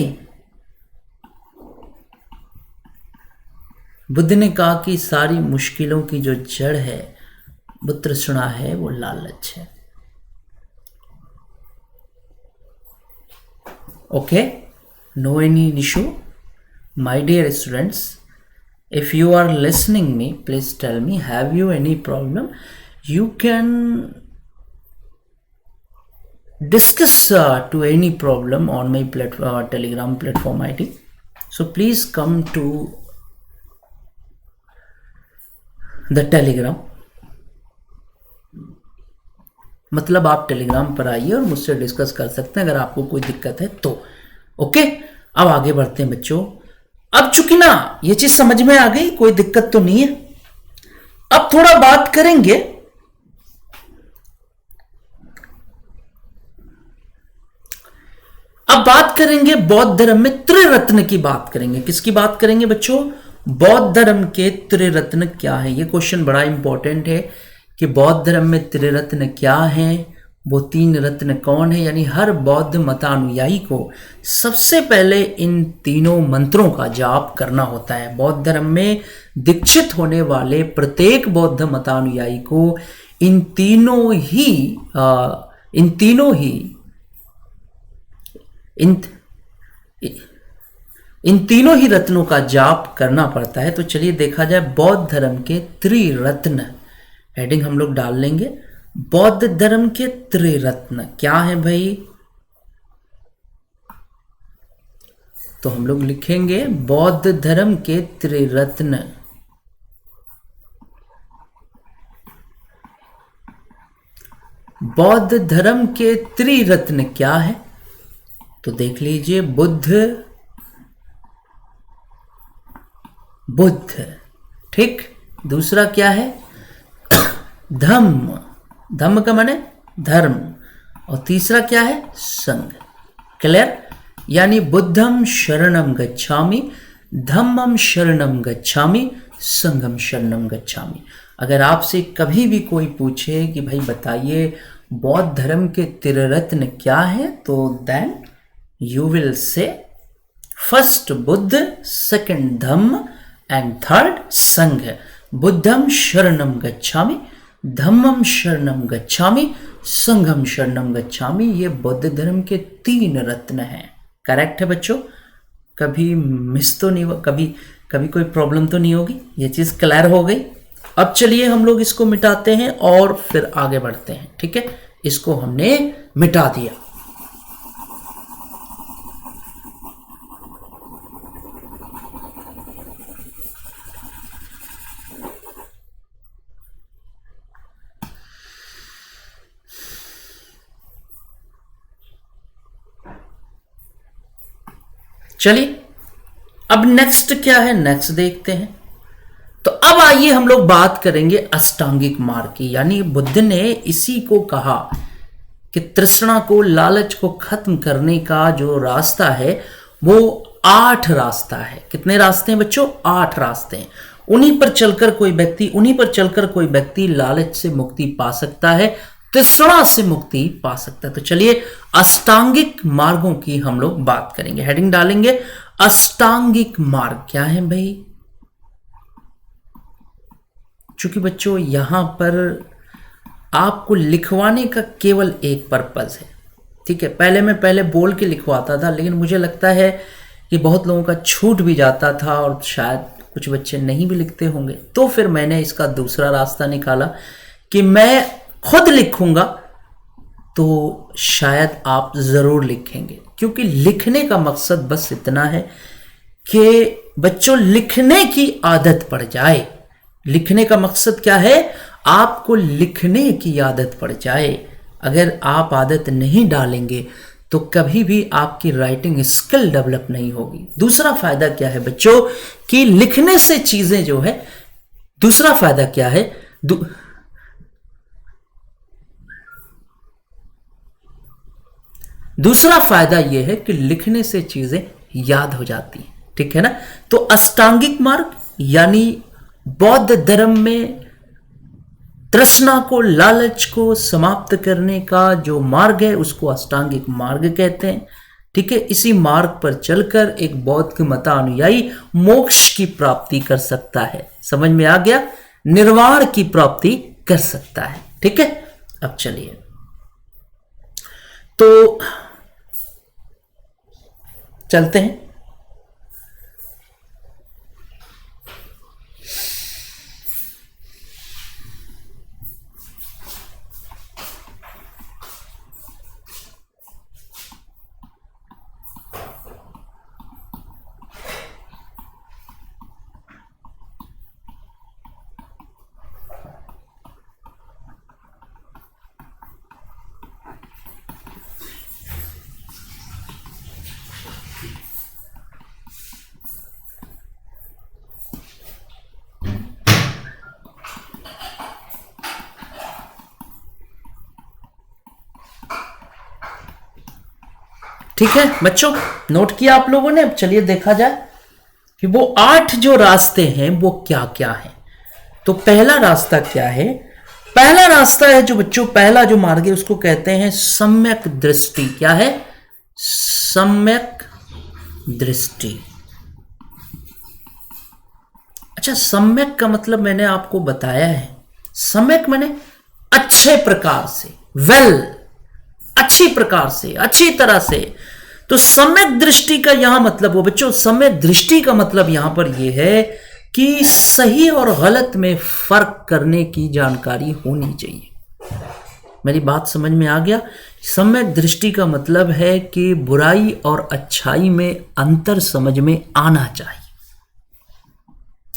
बुद्ध ने कहा कि सारी मुश्किलों की जो जड़ है वो तृष्णा है, वो लालच है। Okay, no any issue my dear students, if you are listening me, please tell me, have you any problem? You can discuss to any problem on my telegram platform ID. So please come to the telegram, मतलब आप Telegram पर आइए और मुझसे discuss कर सकते हैं अगर आपको कोई दिक्कत है तो। ओके, अब आगे बढ़ते हैं बच्चों। अब चूंकि ना ये चीज समझ में आ गई, कोई दिक्कत तो नहीं है। अब थोड़ा बात करेंगे बौद्ध धर्म में त्रिरत्न की बात करेंगे। किसकी बात करेंगे बच्चों, बौद्ध धर्म के त्रिरत्न क्या है। ये क्वेश्चन बड़ा इंपॉर्टेंट है कि बौद्ध धर्म में त्रिरत्न क्या है, वो तीन रत्न कौन है। यानी हर बौद्ध मतानुयायी को सबसे पहले इन तीनों मंत्रों का जाप करना होता है। बौद्ध धर्म में दीक्षित होने वाले प्रत्येक बौद्ध मतानुयायी को इन तीनों ही रत्नों का जाप करना पड़ता है। तो चलिए देखा जाए बौद्ध धर्म के त्रिरत्न, हेडिंग हम लोग डाल लेंगे, बौद्ध धर्म के त्रिरत्न क्या है भाई। तो हम लोग लिखेंगे बौद्ध धर्म के त्रिरत्न। बौद्ध धर्म के त्रिरत्न क्या है, तो देख लीजिए, बुद्ध, ठीक। दूसरा क्या है, धम्म, धम्म का माने धर्म, और तीसरा क्या है, संघ। क्लियर, यानी बुद्धम शरणम गच्छामि, धम्मम शरणम गच्छामि, संघम शरणम गच्छामि। अगर आपसे कभी भी कोई पूछे कि भाई बताइए बौद्ध धर्म के त्रिरत्न क्या है, तो then you will say first Buddha, second Dhamma and third Sangha. बुद्धम शरणम गच्छामि, धम्मम शरणम गच्छामि, संघम शरणम गच्छामि। ये बौद्ध धर्म के तीन रत्न हैं। करेक्ट है बच्चों, कभी मिस तो नहीं, कभी कोई प्रॉब्लम तो नहीं होगी। ये चीज क्लियर हो गई। अब चलिए हम लोग इसको मिटाते हैं और फिर आगे बढ़ते हैं। ठीक है, इसको हमने मिटा दिया। चलिए अब नेक्स्ट क्या है, नेक्स्ट देखते हैं। तो अब आइए हम लोग बात करेंगे अष्टांगिक मार्ग की। यानी बुद्ध ने इसी को कहा कि तृष्णा को, लालच को खत्म करने का जो रास्ता है वो 8 रास्ता है। कितने रास्ते हैं बच्चों, 8 रास्ते हैं। उन्हीं पर चलकर कोई व्यक्ति लालच से मुक्ति पा सकता है, तृष्णा से मुक्ति पा सकता है। तो चलिए अष्टांगिक मार्गों की हम लोग बात करेंगे। हेडिंग डालेंगे अष्टांगिक मार्ग क्या है भाई। चूंकि बच्चों यहाँ पर आपको लिखवाने का केवल एक पर्पज़ है, ठीक है। पहले बोल के लिखवाता था, लेकिन मुझे लगता है कि बहुत लोगों का छूट भी जाता था और शायद कुछ बच्चे नहीं भी लिखते होंगे। तो फिर मैंने इसका दूसरा रास्ता निकाला कि मैं खुद लिखूंगा तो शायद आप ज़रूर लिखेंगे, क्योंकि लिखने का मकसद बस इतना है कि बच्चों लिखने की आदत पड़ जाए। लिखने का मकसद क्या है? आपको लिखने की आदत पड़ जाए। अगर आप आदत नहीं डालेंगे तो कभी भी आपकी राइटिंग स्किल डेवलप नहीं होगी। दूसरा फायदा क्या है बच्चों कि लिखने से चीजें जो है, दूसरा फायदा क्या है? दूसरा फायदा यह है कि लिखने से चीजें याद हो जाती हैं, ठीक है ना। तो अष्टांगिक मार्ग यानी बौद्ध धर्म में तृष्णा को, लालच को समाप्त करने का जो मार्ग है उसको अष्टांगिक मार्ग कहते हैं, ठीक है। इसी मार्ग पर चलकर एक बौद्ध के मतानुयायी मोक्ष की प्राप्ति कर सकता है। समझ में आ गया? निर्वाण की प्राप्ति कर सकता है, ठीक है। अब चलिए, तो चलते हैं। ठीक है बच्चों, नोट किया आप लोगों ने। अब चलिए देखा जाए कि वो 8 जो रास्ते हैं वो क्या क्या हैं। तो पहला रास्ता क्या है? पहला रास्ता है जो बच्चों, पहला जो मार्ग है उसको कहते हैं सम्यक दृष्टि। क्या है? सम्यक दृष्टि। अच्छा, सम्यक का मतलब मैंने आपको बताया है। सम्यक माने अच्छे प्रकार से, वेल, अच्छी प्रकार से, अच्छी तरह से। तो सम्यक दृष्टि का यहां मतलब हो बच्चों, सम्यक दृष्टि का मतलब यहां पर यह है कि सही और गलत में फर्क करने की जानकारी होनी चाहिए। मेरी बात समझ में आ गया? सम्यक दृष्टि का मतलब है कि बुराई और अच्छाई में अंतर समझ में आना चाहिए।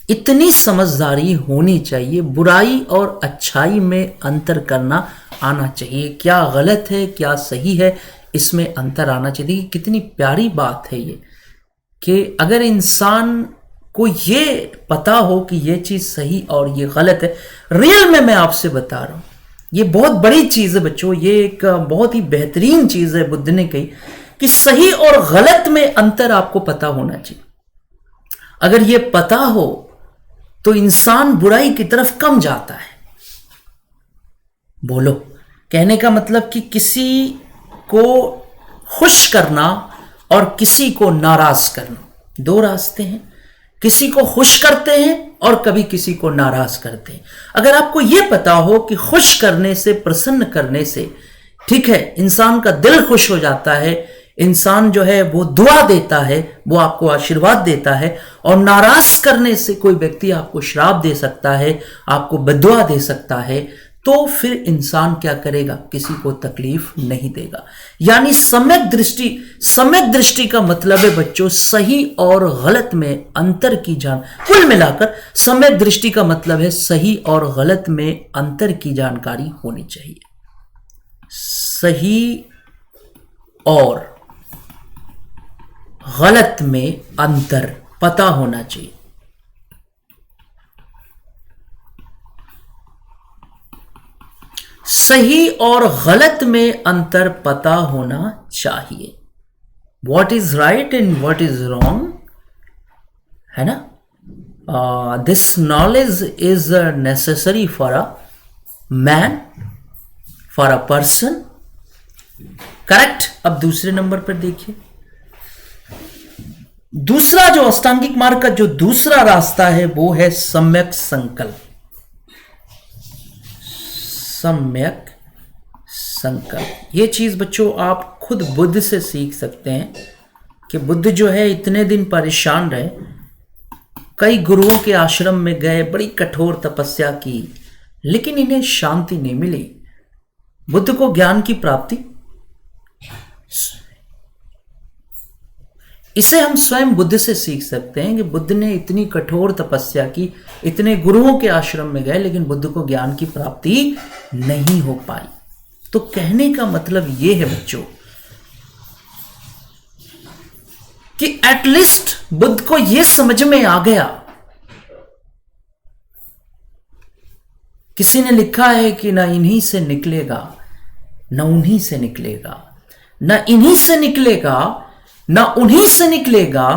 इतनी समझदारी होनी चाहिए, बुराई और अच्छाई में अंतर करना आना चाहिए। क्या गलत है, क्या सही है, इसमें अंतर आना चाहिए। कितनी प्यारी बात है ये कि अगर इंसान को ये पता हो कि ये चीज़ सही और ये गलत है। रियल में मैं आपसे बता रहा हूँ, ये बहुत बड़ी चीज़ है बच्चों। ये एक बहुत ही बेहतरीन चीज़ है बुद्ध ने कही कि सही और गलत में अंतर आपको पता होना चाहिए। अगर ये पता हो तो इंसान बुराई की तरफ कम जाता है। बोलो, कहने का मतलब कि किसी को खुश करना और किसी को नाराज करना, दो रास्ते हैं। किसी को खुश करते हैं और कभी किसी को नाराज करते हैं। अगर आपको यह पता हो कि खुश करने से, प्रसन्न करने से, ठीक है, इंसान का दिल खुश हो जाता है, इंसान जो है वो दुआ देता है, वो आपको आशीर्वाद देता है, और नाराज करने से कोई व्यक्ति आपको श्राप दे सकता है, आपको बद्दुआ दे सकता है, तो फिर इंसान क्या करेगा? किसी को तकलीफ नहीं देगा। यानी सम्यक दृष्टि का मतलब है बच्चों सही और गलत में अंतर की जान। कुल मिलाकर सम्यक दृष्टि का मतलब है सही और गलत में अंतर की जानकारी होनी चाहिए। सही और गलत में अंतर पता होना चाहिए। सही और गलत में अंतर पता होना चाहिए। What is right and what is wrong, है ना। This knowledge is necessary for a man, for a person, correct. अब दूसरे नंबर पर देखिए, दूसरा जो अष्टांगिक मार्ग का जो दूसरा रास्ता है वो है सम्यक संकल्प। सम्यक संकल्प। ये चीज बच्चों आप खुद बुद्ध से सीख सकते हैं कि बुद्ध जो है इतने दिन परेशान रहे, कई गुरुओं के आश्रम में गए, बड़ी कठोर तपस्या की, लेकिन इन्हें शांति नहीं मिली। बुद्ध को ज्ञान की प्राप्ति, इसे हम स्वयं बुद्ध से सीख सकते हैं कि बुद्ध ने इतनी कठोर तपस्या की, इतने गुरुओं के आश्रम में गए, लेकिन बुद्ध को ज्ञान की प्राप्ति नहीं हो पाई। तो कहने का मतलब यह है बच्चों कि एटलीस्ट बुद्ध को यह समझ में आ गया। किसी ने लिखा है कि ना इन्हीं से निकलेगा, ना उन्हीं से निकलेगा, ना इन्हीं से निकलेगा, ना उन्हीं से निकलेगा,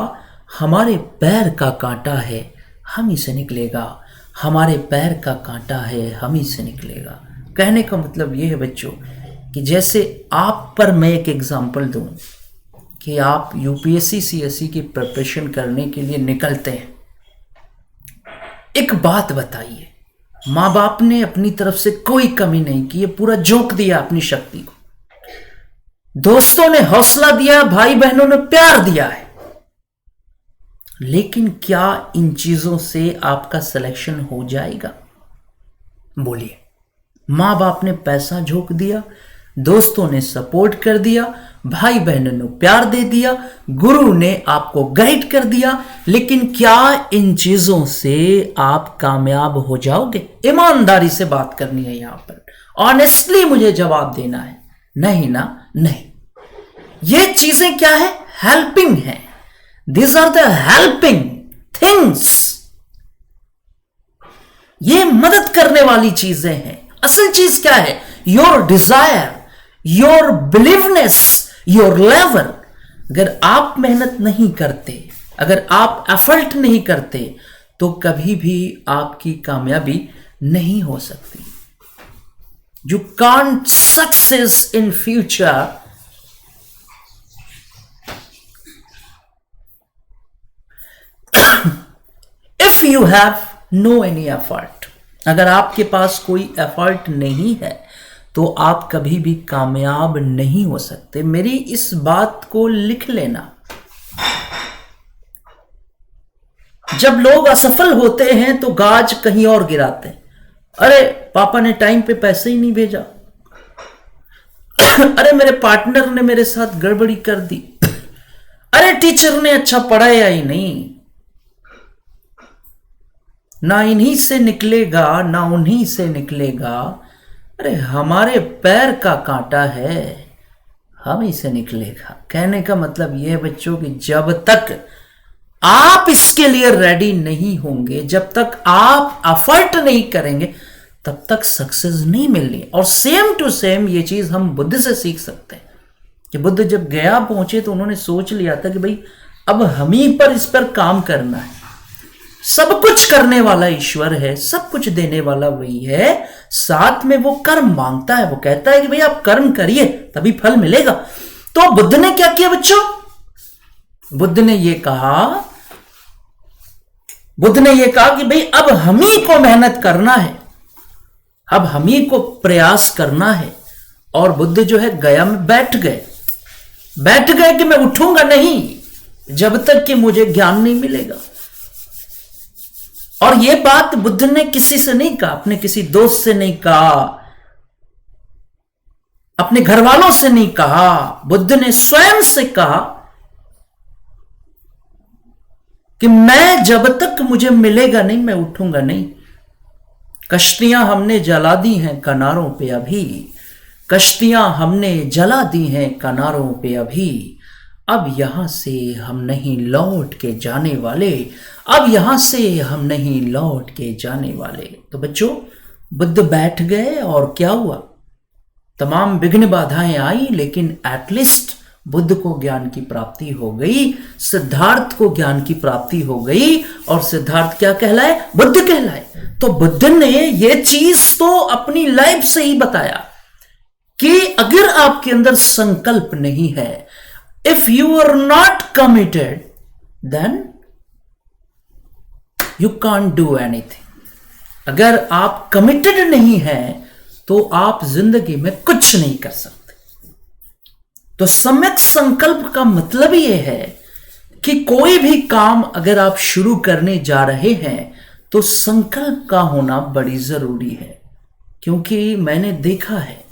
हमारे पैर का कांटा है हम ही से निकलेगा, हमारे पैर का कांटा है हम ही से निकलेगा। कहने का मतलब यह है बच्चों कि जैसे आप पर मैं एक एग्जांपल दूं कि आप यूपीएससी सीएससी की प्रिपरेशन करने के लिए निकलते हैं। एक बात बताइए, माँ बाप ने अपनी तरफ से कोई कमी नहीं की, पूरा झोंक दिया अपनी शक्ति को, दोस्तों ने हौसला दिया, भाई बहनों ने प्यार दिया है, लेकिन क्या इन चीजों से आपका सिलेक्शन हो जाएगा? बोलिए। मां बाप ने पैसा झोंक दिया, दोस्तों ने सपोर्ट कर दिया, भाई बहनों ने प्यार दे दिया, गुरु ने आपको गाइड कर दिया, लेकिन क्या इन चीजों से आप कामयाब हो जाओगे? ईमानदारी से बात करनी है यहां पर, ऑनेस्टली मुझे जवाब देना है। नहीं ना, नहीं। ये चीजें क्या है? हेल्पिंग है। These are the helping things. ये मदद करने वाली चीजें हैं। असल चीज क्या है? Your desire, your believeness, your level. अगर आप मेहनत नहीं करते, अगर आप एफर्ट नहीं करते, तो कभी भी आपकी कामयाबी नहीं हो सकती। You can't success in future if you have no any effort। अगर आपके पास कोई एफर्ट नहीं है तो आप कभी भी कामयाब नहीं हो सकते। मेरी इस बात को लिख लेना। जब लोग असफल होते हैं तो गाज कहीं और गिराते हैं। अरे पापा ने टाइम पे पैसे ही नहीं भेजा, अरे मेरे पार्टनर ने मेरे साथ गड़बड़ी कर दी, अरे टीचर ने अच्छा पढ़ाया ही नहीं। ना इन्हीं से निकलेगा, ना उन्हीं से निकलेगा, अरे हमारे पैर का कांटा है हम ही से निकलेगा। कहने का मतलब यह है बच्चों कि जब तक आप इसके लिए रेडी नहीं होंगे, जब तक आप एफर्ट नहीं करेंगे, तब तक सक्सेस नहीं मिलनी। और सेम टू सेम ये चीज हम बुद्ध से सीख सकते हैं कि बुद्ध जब गया पहुंचे तो उन्होंने सोच लिया था कि भाई अब हम ही पर इस पर काम करना है। सब कुछ करने वाला ईश्वर है, सब कुछ देने वाला वही है, साथ में वो कर्म मांगता है। वो कहता है कि भाई आप कर्म करिए तभी फल मिलेगा। तो बुद्ध ने क्या किया बच्चों? बुद्ध ने ये कहा कि भाई अब हम ही को मेहनत करना है, अब हम ही को प्रयास करना है। और बुद्ध जो है गया में बैठ गए कि मैं उठूंगा नहीं जब तक कि मुझे ज्ञान नहीं मिलेगा। और यह बात बुद्ध ने किसी से नहीं कहा, अपने किसी दोस्त से नहीं कहा, अपने घर वालों से नहीं कहा। बुद्ध ने स्वयं से कहा कि मैं जब तक मुझे मिलेगा नहीं, मैं उठूंगा नहीं। कश्तियां हमने जला दी हैं किनारों पे अभी, कश्तियां हमने जला दी हैं किनारों पे अभी। अब यहां से हम नहीं लौट के जाने वाले, अब यहां से हम नहीं लौट के जाने वाले। तो बच्चों बुद्ध बैठ गए और क्या हुआ? तमाम विघ्न बाधाएं आई, लेकिन एटलीस्ट बुद्ध को ज्ञान की प्राप्ति हो गई, सिद्धार्थ को ज्ञान की प्राप्ति हो गई। और सिद्धार्थ क्या कहलाए? बुद्ध कहलाए। तो बुद्ध ने यह चीज तो अपनी लाइफ से ही बताया कि अगर आपके अंदर संकल्प नहीं है, if you are not committed, then you can't do anything. अगर आप कमिटेड नहीं हैं तो आप जिंदगी में कुछ नहीं कर सकते। तो सम्यक संकल्प का मतलब यह है कि कोई भी काम अगर आप शुरू करने जा रहे हैं तो संकल्प का होना बड़ी जरूरी है, क्योंकि मैंने देखा है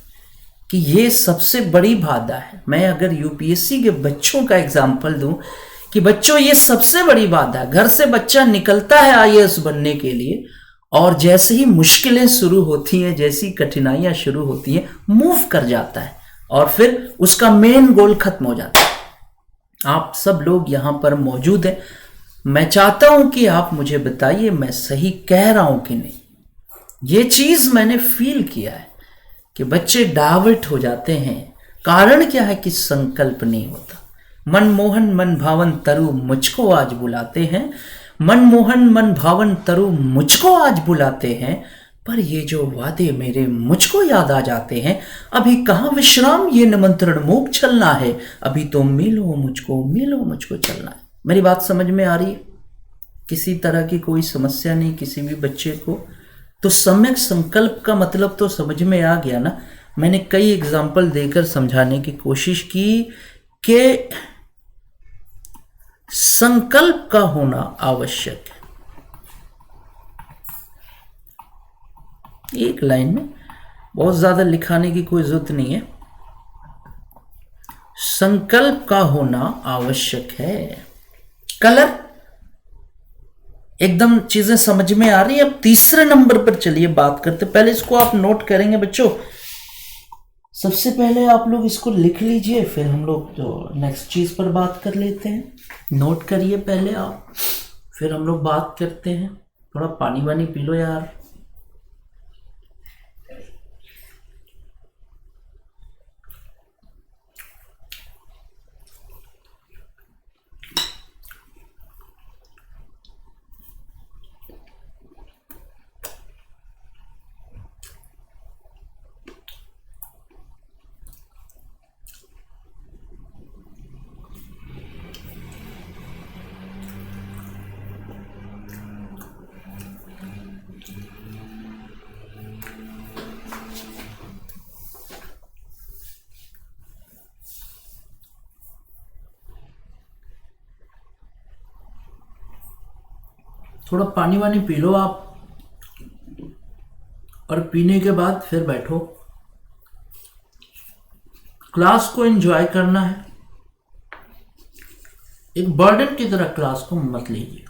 कि ये सबसे बड़ी बाधा है। मैं अगर यूपीएससी के बच्चों का एग्जाम्पल दूं कि बच्चों ये सबसे बड़ी बाधा है। घर से बच्चा निकलता है आईएएस बनने के लिए, और जैसे ही मुश्किलें शुरू होती हैं, जैसी कठिनाइयां शुरू होती हैं, मूव कर जाता है और फिर उसका मेन गोल खत्म हो जाता है। आप सब लोग यहां पर मौजूद हैं, मैं चाहता हूं कि आप मुझे बताइए मैं सही कह रहा हूं कि नहीं। ये चीज मैंने फील किया है कि बच्चे डाइवर्ट हो जाते हैं। कारण क्या है कि संकल्प नहीं होता। मनमोहन मन भावन तरु मुझको आज बुलाते हैं, मनमोहन मन भावन तरु मुझको आज बुलाते हैं, पर ये जो वादे मेरे मुझको याद आ जाते हैं। अभी कहाँ विश्राम ये निमंत्रण मूक चलना है, अभी तो मिलो मुझको चलना है। मेरी बात समझ में आ रही है? किसी तरह की कोई समस्या नहीं किसी भी बच्चे को? तो सम्यक संकल्प का मतलब तो समझ में आ गया ना। मैंने कई एग्जाम्पल देकर समझाने की कोशिश की कि संकल्प का होना आवश्यक है। एक लाइन में बहुत ज्यादा लिखाने की कोई जरूरत नहीं है। संकल्प का होना आवश्यक है। कलर एकदम चीजें समझ में आ रही है। अब तीसरे नंबर पर चलिए बात करते। पहले इसको आप नोट करेंगे बच्चों। सबसे पहले आप लोग इसको लिख लीजिए, फिर हम लोग तो नेक्स्ट चीज पर बात कर लेते हैं। नोट करिए पहले आप, फिर हम लोग बात करते हैं। थोड़ा पानी वानी पी लो यार। थोड़ा पानी वानी पी लो आप, और पीने के बाद फिर बैठो। क्लास को एंजॉय करना है, एक बर्डन की तरह क्लास को मत लीजिए।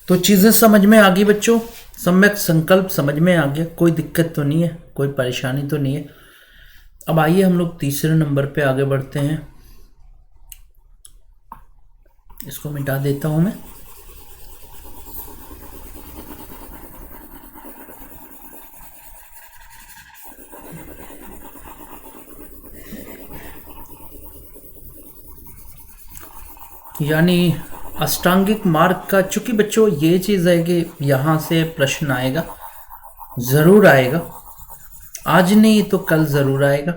तो चीजें समझ में आ गई बच्चों। सम्यक संकल्प समझ में आ गया, कोई दिक्कत तो नहीं है, कोई परेशानी तो नहीं है। अब आइए हम लोग तीसरे नंबर पे आगे बढ़ते हैं। इसको मिटा देता हूं मैं। यानी अष्टांगिक मार्ग का, चूंकि बच्चों ये चीज है कि यहां से प्रश्न आएगा, जरूर आएगा, आज नहीं तो कल जरूर आएगा।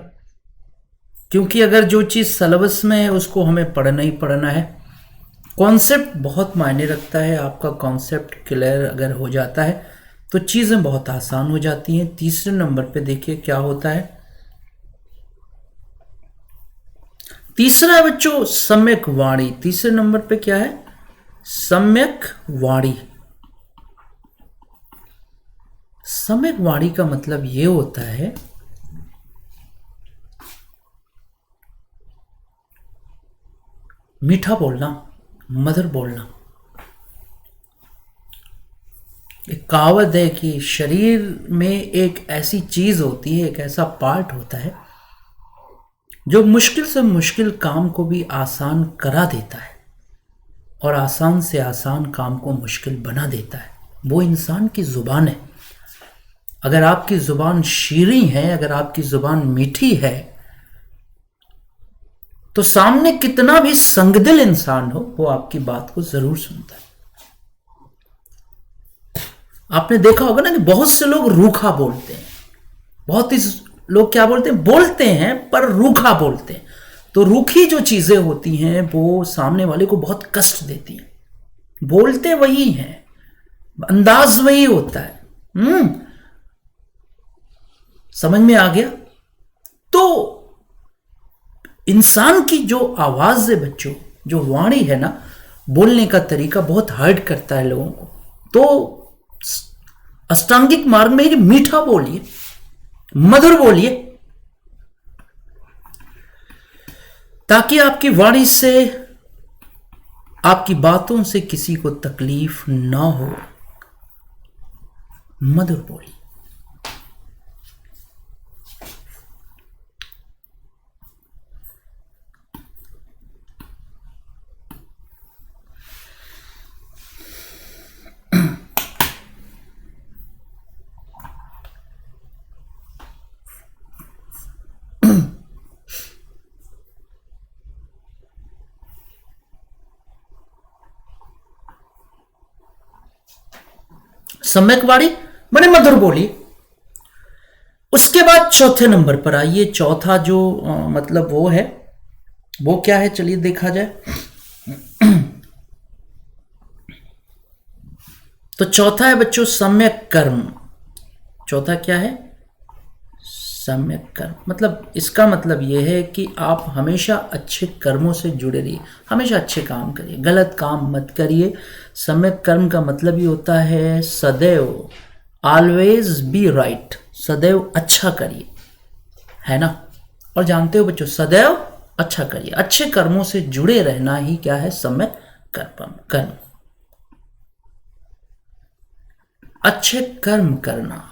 क्योंकि अगर जो चीज सिलेबस में है उसको हमें पढ़ना ही पढ़ना है। कॉन्सेप्ट बहुत मायने रखता है। आपका कॉन्सेप्ट क्लियर अगर हो जाता है तो चीजें बहुत आसान हो जाती हैं। तीसरे नंबर पे देखिए क्या होता है। तीसरा है बच्चों सम्यक वाणी। तीसरे नंबर पे क्या है? सम्यक वाणी। सम्यक वाणी का मतलब ये होता है मीठा बोलना, मधुर बोलना। एक कहावत है कि शरीर में एक ऐसी चीज होती है, एक ऐसा पार्ट होता है जो मुश्किल से मुश्किल काम को भी आसान करा देता है और आसान से आसान काम को मुश्किल बना देता है। वो इंसान की जुबान है। अगर आपकी जुबान शीरीं है, अगर आपकी जुबान मीठी है, तो सामने कितना भी संगदिल इंसान हो वो आपकी बात को जरूर सुनता है। आपने देखा होगा ना कि बहुत से लोग रूखा बोलते हैं। बहुत ही लोग क्या बोलते हैं, बोलते हैं पर रूखा बोलते हैं। तो रूखी जो चीजें होती हैं वो सामने वाले को बहुत कष्ट देती हैं। बोलते वही हैं, अंदाज वही होता है। समझ में आ गया? तो इंसान की जो आवाज है बच्चों, जो वाणी है ना, बोलने का तरीका बहुत हर्ट करता है लोगों को। तो अष्टांगिक मार्ग में कि मीठा बोलिए, मधुर बोलिए, ताकि आपकी वाणी से, आपकी बातों से किसी को तकलीफ ना हो। मधुर बोलिए। सम्यक वाणी माने मधुर बोलिए। उसके बाद चौथे नंबर पर आइए। चौथा जो मतलब वो है, वो क्या है, चलिए देखा जाए। तो चौथा है बच्चों सम्यक कर्म। चौथा क्या है? सम्यक कर्म। मतलब इसका मतलब यह है कि आप हमेशा अच्छे कर्मों से जुड़े रहिए, हमेशा अच्छे काम करिए, गलत काम मत करिए। सम्यक कर्म का मतलब ही होता है सदैव, ऑलवेज बी राइट, सदैव अच्छा करिए, है ना। और जानते हो बच्चों, सदैव अच्छा करिए, अच्छे कर्मों से जुड़े रहना ही क्या है? सम्यक कर्म। अच्छे कर्म करना,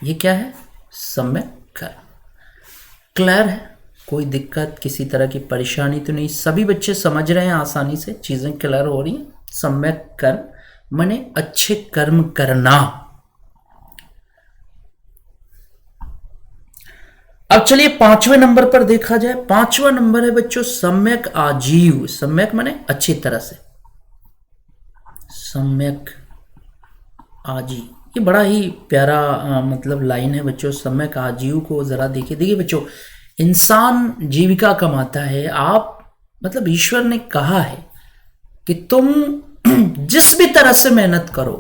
ये क्या है? सम्यक कर्म। क्लियर है? कोई दिक्कत, किसी तरह की परेशानी तो नहीं? सभी बच्चे समझ रहे हैं, आसानी से चीजें क्लियर हो रही हैं। सम्यक कर्म माने अच्छे कर्म करना। अब चलिए पांचवें नंबर पर देखा जाए। पांचवा नंबर है बच्चों सम्यक आजीव। सम्यक माने अच्छी तरह से, सम्यक आजीव। ये बड़ा ही प्यारा मतलब लाइन है बच्चों। सम्यक आजीव को जरा देखिए बच्चों, इंसान जीविका कमाता है। आप मतलब ईश्वर ने कहा है कि तुम जिस भी तरह से मेहनत करो,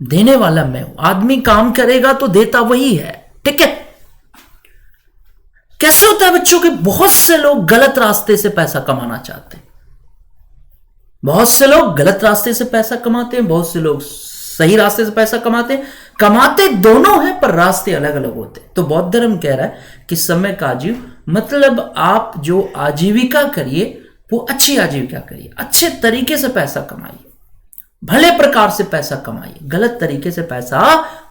देने वाला मैं हूं। आदमी काम करेगा तो देता वही है, ठीक है। कैसे होता है बच्चों कि बहुत से लोग गलत रास्ते से पैसा कमाना चाहते हैं, बहुत से लोग गलत रास्ते से पैसा कमाते हैं, बहुत से लोग सही रास्ते से पैसा कमाते हैं। कमाते दोनों हैं पर रास्ते अलग अलग होते हैं। तो बौद्ध धर्म कह रहा है कि सम्यक आजीव मतलब आप जो आजीविका करिए वो अच्छी आजीविका करिए, अच्छे तरीके से पैसा कमाइए, भले प्रकार से पैसा कमाइए, गलत तरीके से पैसा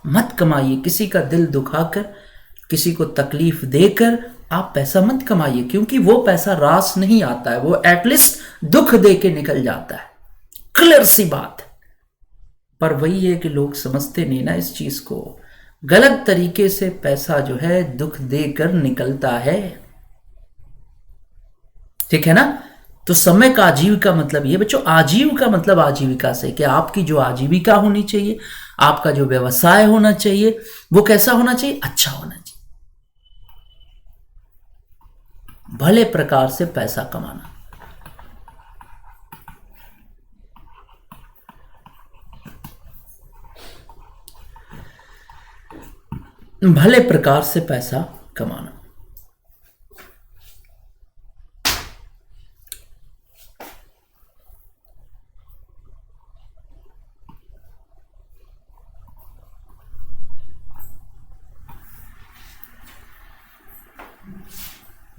मत कमाइए। किसी का दिल दुखाकर, किसी को तकलीफ देकर आप पैसा मत कमाइए, क्योंकि वो पैसा रास नहीं आता है, वो एटलीस्ट दुख दे के निकल जाता है। क्लियर सी बात है। पर वही है कि लोग समझते नहीं ना इस चीज को। गलत तरीके से पैसा जो है दुख देकर निकलता है, ठीक है ना। तो सम्यक आजीव का मतलब ये बच्चों, आजीव का मतलब आजीविका से, कि आपकी जो आजीविका होनी चाहिए, आपका जो व्यवसाय होना चाहिए वो कैसा होना चाहिए? अच्छा होना चाहिए। भले प्रकार से पैसा कमाना, भले प्रकार से पैसा कमाना।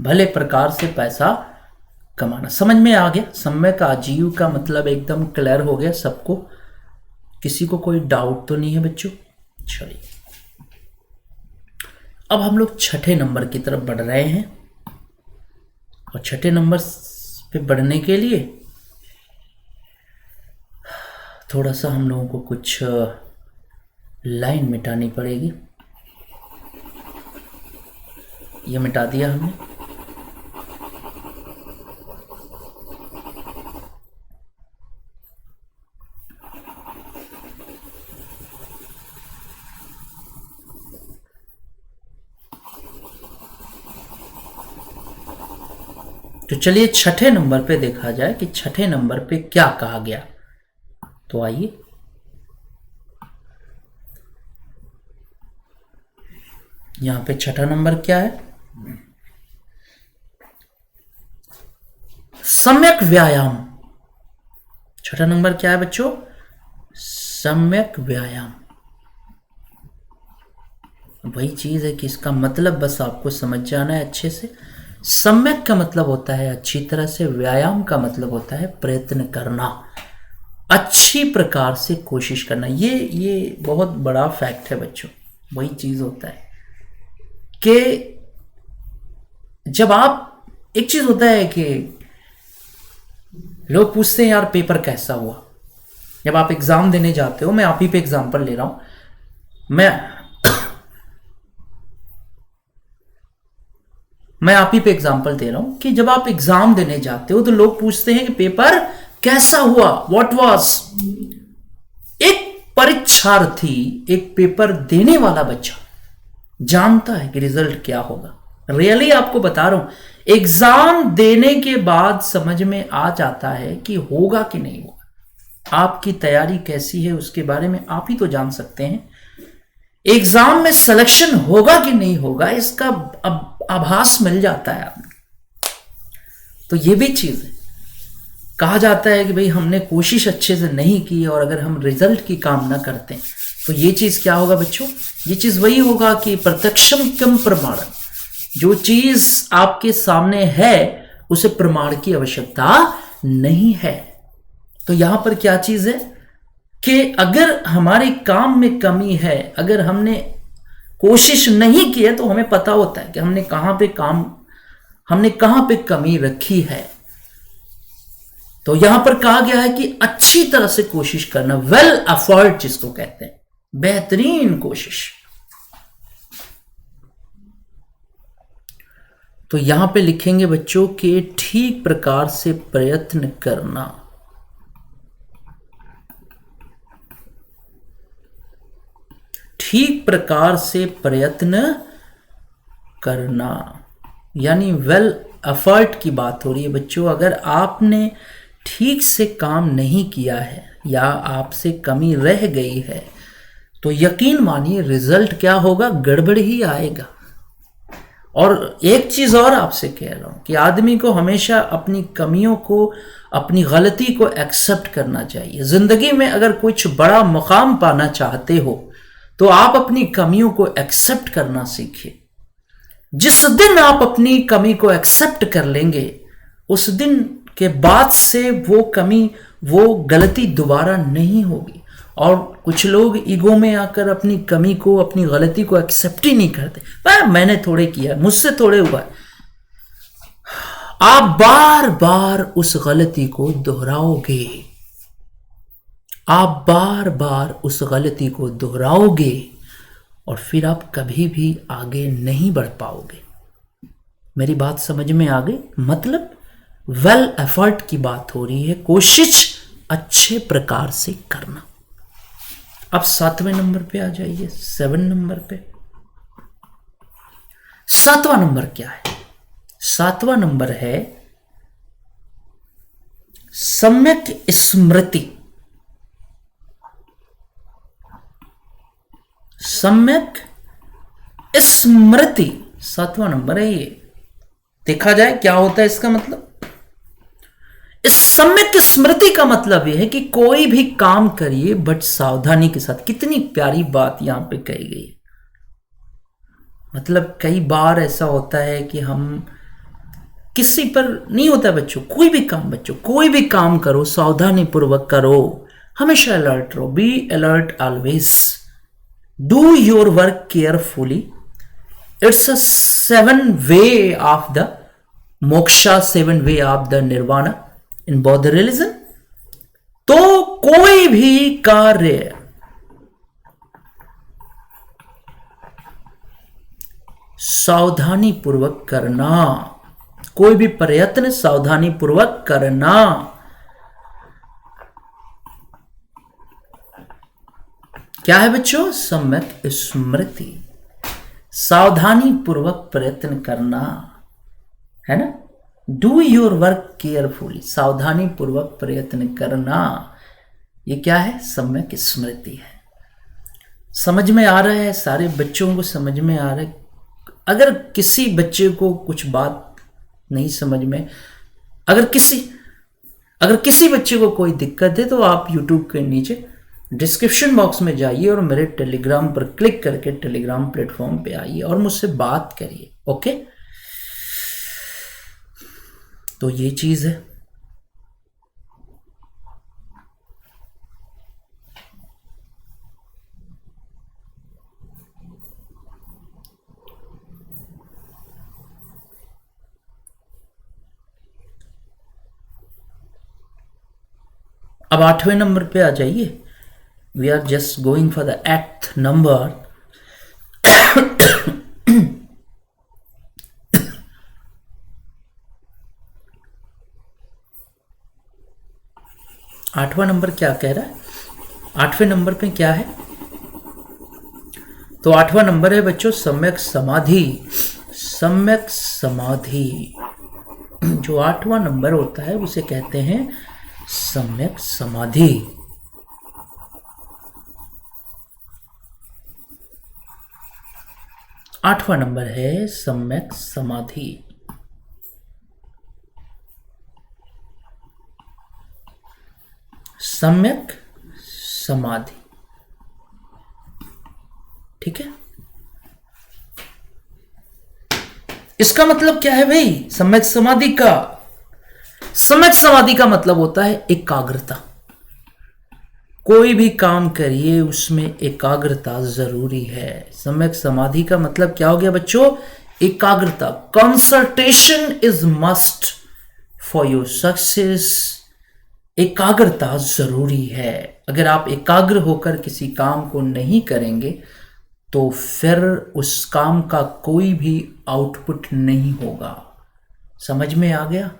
भले प्रकार से पैसा कमाना। समझ में आ गया? सम्यक आजीविका मतलब एकदम क्लियर हो गया सबको? किसी को कोई डाउट तो नहीं है बच्चों? चलिए अब हम लोग छठे नंबर की तरफ बढ़ रहे हैं, और छठे नंबर पे बढ़ने के लिए थोड़ा सा हम लोगों को कुछ लाइन मिटानी पड़ेगी। ये मिटा दिया हमने। तो चलिए छठे नंबर पे देखा जाए कि छठे नंबर पे क्या कहा गया। तो आइए यहां पे छठा नंबर क्या है? सम्यक व्यायाम। छठा नंबर क्या है बच्चों? सम्यक व्यायाम। वही चीज है कि इसका मतलब बस आपको समझ जाना है अच्छे से। सम्यक का मतलब होता है अच्छी तरह से, व्यायाम का मतलब होता है प्रयत्न करना, अच्छी प्रकार से कोशिश करना। ये बहुत बड़ा फैक्ट है बच्चों। वही चीज होता है कि जब आप, एक चीज होता है कि लोग पूछते हैं यार पेपर कैसा हुआ। जब आप एग्जाम देने जाते हो, मैं आप ही पे एग्जाम्पल ले रहा हूं, मैं आप ही पे एग्जाम्पल दे रहा हूं कि जब आप एग्जाम देने जाते हो तो लोग पूछते हैं कि पेपर कैसा हुआ, व्हाट वाज। एक परीक्षार्थी, एक पेपर देने वाला बच्चा जानता है कि रिजल्ट क्या होगा। रियली आपको बता रहा हूं, एग्जाम देने के बाद समझ में आ जाता है कि होगा कि नहीं होगा। आपकी तैयारी कैसी है उसके बारे में आप ही तो जान सकते हैं। एग्जाम में सिलेक्शन होगा कि नहीं होगा इसका अब आभास मिल जाता है आपने। तो ये भी चीज है। कहा जाता है कि भाई हमने कोशिश अच्छे से नहीं की और अगर हम रिजल्ट की कामना करते हैं तो ये चीज क्या होगा बच्चों? ये चीज वही होगा कि प्रत्यक्षम किम प्रमाणम। जो चीज आपके सामने है उसे प्रमाण की आवश्यकता नहीं है। तो यहां पर क्या चीज है कि अगर हमारे काम में कमी है, अगर हमने कोशिश नहीं की है तो हमें पता होता है कि हमने कहां पे कमी रखी है। तो यहां पर कहा गया है कि अच्छी तरह से कोशिश करना, वेल एफर्ट जिसको कहते हैं, बेहतरीन कोशिश। तो यहां पे लिखेंगे बच्चों कि ठीक प्रकार से प्रयत्न करना। ठीक प्रकार से प्रयत्न करना यानी वेल एफर्ट की बात हो रही है बच्चों। अगर आपने ठीक से काम नहीं किया है या आपसे कमी रह गई है तो यकीन मानिए रिजल्ट क्या होगा? गड़बड़ ही आएगा। और एक चीज और आपसे कह रहा हूं कि आदमी को हमेशा अपनी कमियों को, अपनी गलती को एक्सेप्ट करना चाहिए। जिंदगी में अगर कुछ बड़ा मुकाम पाना चाहते हो तो आप अपनी कमियों को एक्सेप्ट करना सीखिए। जिस दिन आप अपनी कमी को एक्सेप्ट कर लेंगे उस दिन के बाद से वो कमी, वो गलती दोबारा नहीं होगी। और कुछ लोग ईगो में आकर अपनी कमी को, अपनी गलती को एक्सेप्ट ही नहीं करते। मैंने थोड़े किया, मुझसे थोड़े हुआ। आप बार बार उस गलती को दोहराओगे, आप बार बार उस गलती को दोहराओगे और फिर आप कभी भी आगे नहीं बढ़ पाओगे। मेरी बात समझ में आ गई? मतलब वेल एफर्ट की बात हो रही है, कोशिश अच्छे प्रकार से करना। अब 7वें नंबर पे आ जाइए, 7 नंबर पे। 7वां नंबर क्या है? 7वां नंबर है सम्यक स्मृति। सम्यक स्मृति 7वां नंबर है ये। देखा जाए क्या होता है इसका मतलब। इस सम्यक स्मृति का मतलब यह है कि कोई भी काम करिए बट सावधानी के साथ। कितनी प्यारी बात यहां पे कही गई। मतलब कई बार ऐसा होता है कि हम किसी पर नहीं होता बच्चों। कोई भी काम बच्चों, कोई भी काम करो सावधानी पूर्वक करो, हमेशा अलर्ट रहो, be alert always, do your work carefully. It's a 7 way of the moksha, 7 way of the nirvana in बौद्ध रिलीजन। तो कोई भी कार्य सावधानी पूर्वक करना, कोई भी प्रयत्न सावधानी पूर्वक करना। क्या है बच्चों? सम्यक स्मृति, सावधानी पूर्वक प्रयत्न करना, है ना। डू योर वर्क केयरफुली, सावधानी पूर्वक प्रयत्न करना, ये क्या है? सम्यक स्मृति है। समझ में आ रहा है? सारे बच्चों को समझ में आ रहा है? अगर किसी बच्चे को कुछ बात नहीं समझ में, अगर किसी बच्चे को कोई दिक्कत है तो आप YouTube के नीचे डिस्क्रिप्शन बॉक्स में जाइए और मेरे टेलीग्राम पर क्लिक करके टेलीग्राम प्लेटफॉर्म पे आइए और मुझसे बात करिए। ओके, तो ये चीज है। अब 8वें नंबर पे आ जाइए। We are just going for the 8th number. 8वां नंबर क्या कह रहा है? 8वें नंबर पे क्या है? तो 8वां नंबर है बच्चों सम्यक समाधि। सम्यक समाधि, जो 8वां नंबर होता है उसे कहते हैं सम्यक समाधि। आठवां नंबर है सम्यक समाधि। सम्यक समाधि, ठीक है। इसका मतलब क्या है भाई? सम्यक समाधि का मतलब होता है एकाग्रता। कोई भी काम करिए उसमें एकाग्रता जरूरी है। सम्यक समाधि का मतलब क्या हो गया बच्चों? एकाग्रता। Concentration is must for your success. एकाग्रता जरूरी है। अगर आप एकाग्र होकर किसी काम को नहीं करेंगे तो फिर उस काम का कोई भी आउटपुट नहीं होगा। समझ में आ गया?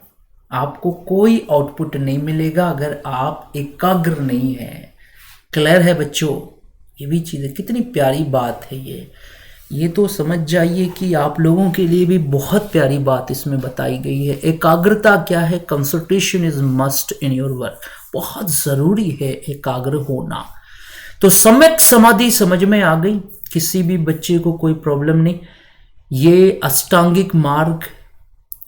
आपको कोई आउटपुट नहीं मिलेगा अगर आप एकाग्र नहीं हैं। क्लियर है बच्चों? ये भी चीज़ है। कितनी प्यारी बात है ये तो समझ जाइए कि आप लोगों के लिए भी बहुत प्यारी बात इसमें बताई गई है। एकाग्रता क्या है? Concentration is must in your work. बहुत ज़रूरी है एकाग्र होना। तो सम्यक समाधि समझ में आ गई? किसी भी बच्चे को कोई प्रॉब्लम नहीं। ये अष्टांगिक मार्ग,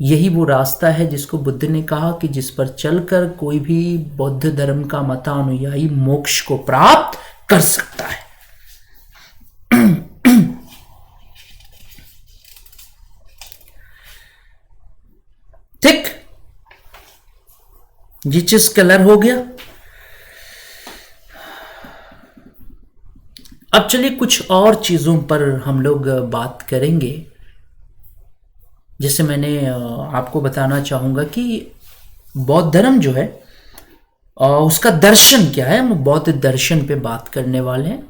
यही वो रास्ता है जिसको बुद्ध ने कहा कि जिस पर चलकर कोई भी बौद्ध धर्म का मतानुयायी मोक्ष को प्राप्त कर सकता है। ठीक, ये चीज क्लियर हो गया। अब चलिए कुछ और चीजों पर हम लोग बात करेंगे। जैसे मैंने आपको बताना चाहूंगा कि बौद्ध धर्म जो है उसका दर्शन क्या है। हम बौद्ध दर्शन पे बात करने वाले हैं,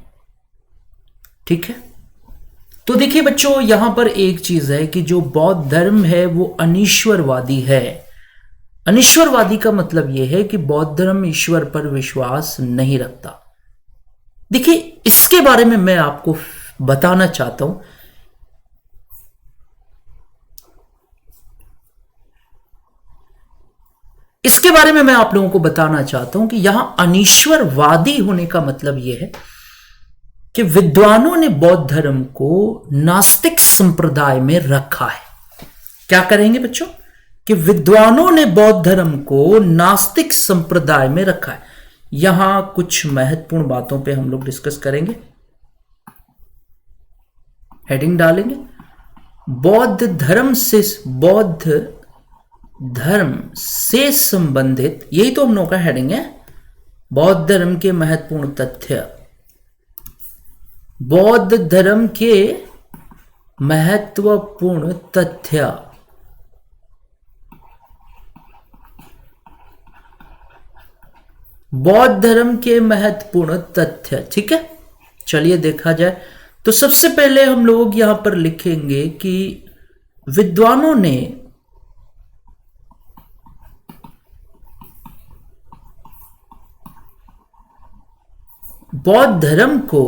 ठीक है। तो देखिए बच्चों, यहां पर एक चीज है कि जो बौद्ध धर्म है वो अनीश्वरवादी है। अनीश्वरवादी का मतलब यह है कि बौद्ध धर्म ईश्वर पर विश्वास नहीं रखता। देखिए, इसके बारे में मैं आपको बताना चाहता हूं। इसके बारे में मैं आप लोगों को बताना चाहता हूं कि यहां अनीश्वरवादी होने का मतलब यह है कि विद्वानों ने बौद्ध धर्म को नास्तिक संप्रदाय में रखा है। क्या करेंगे बच्चों? कि विद्वानों ने बौद्ध धर्म को नास्तिक संप्रदाय में रखा है। यहां कुछ महत्वपूर्ण बातों पे हम लोग डिस्कस करेंगे, हेडिंग डालेंगे। बौद्ध धर्म से बौद्ध धर्म से संबंधित, यही तो हम लोगों का हेडिंग है, बौद्ध धर्म के महत्वपूर्ण तथ्य। बौद्ध धर्म के महत्वपूर्ण तथ्य। बौद्ध धर्म के महत्वपूर्ण तथ्य, ठीक है। चलिए देखा जाए तो सबसे पहले हम लोग यहां पर लिखेंगे कि विद्वानों ने बौद्ध धर्म को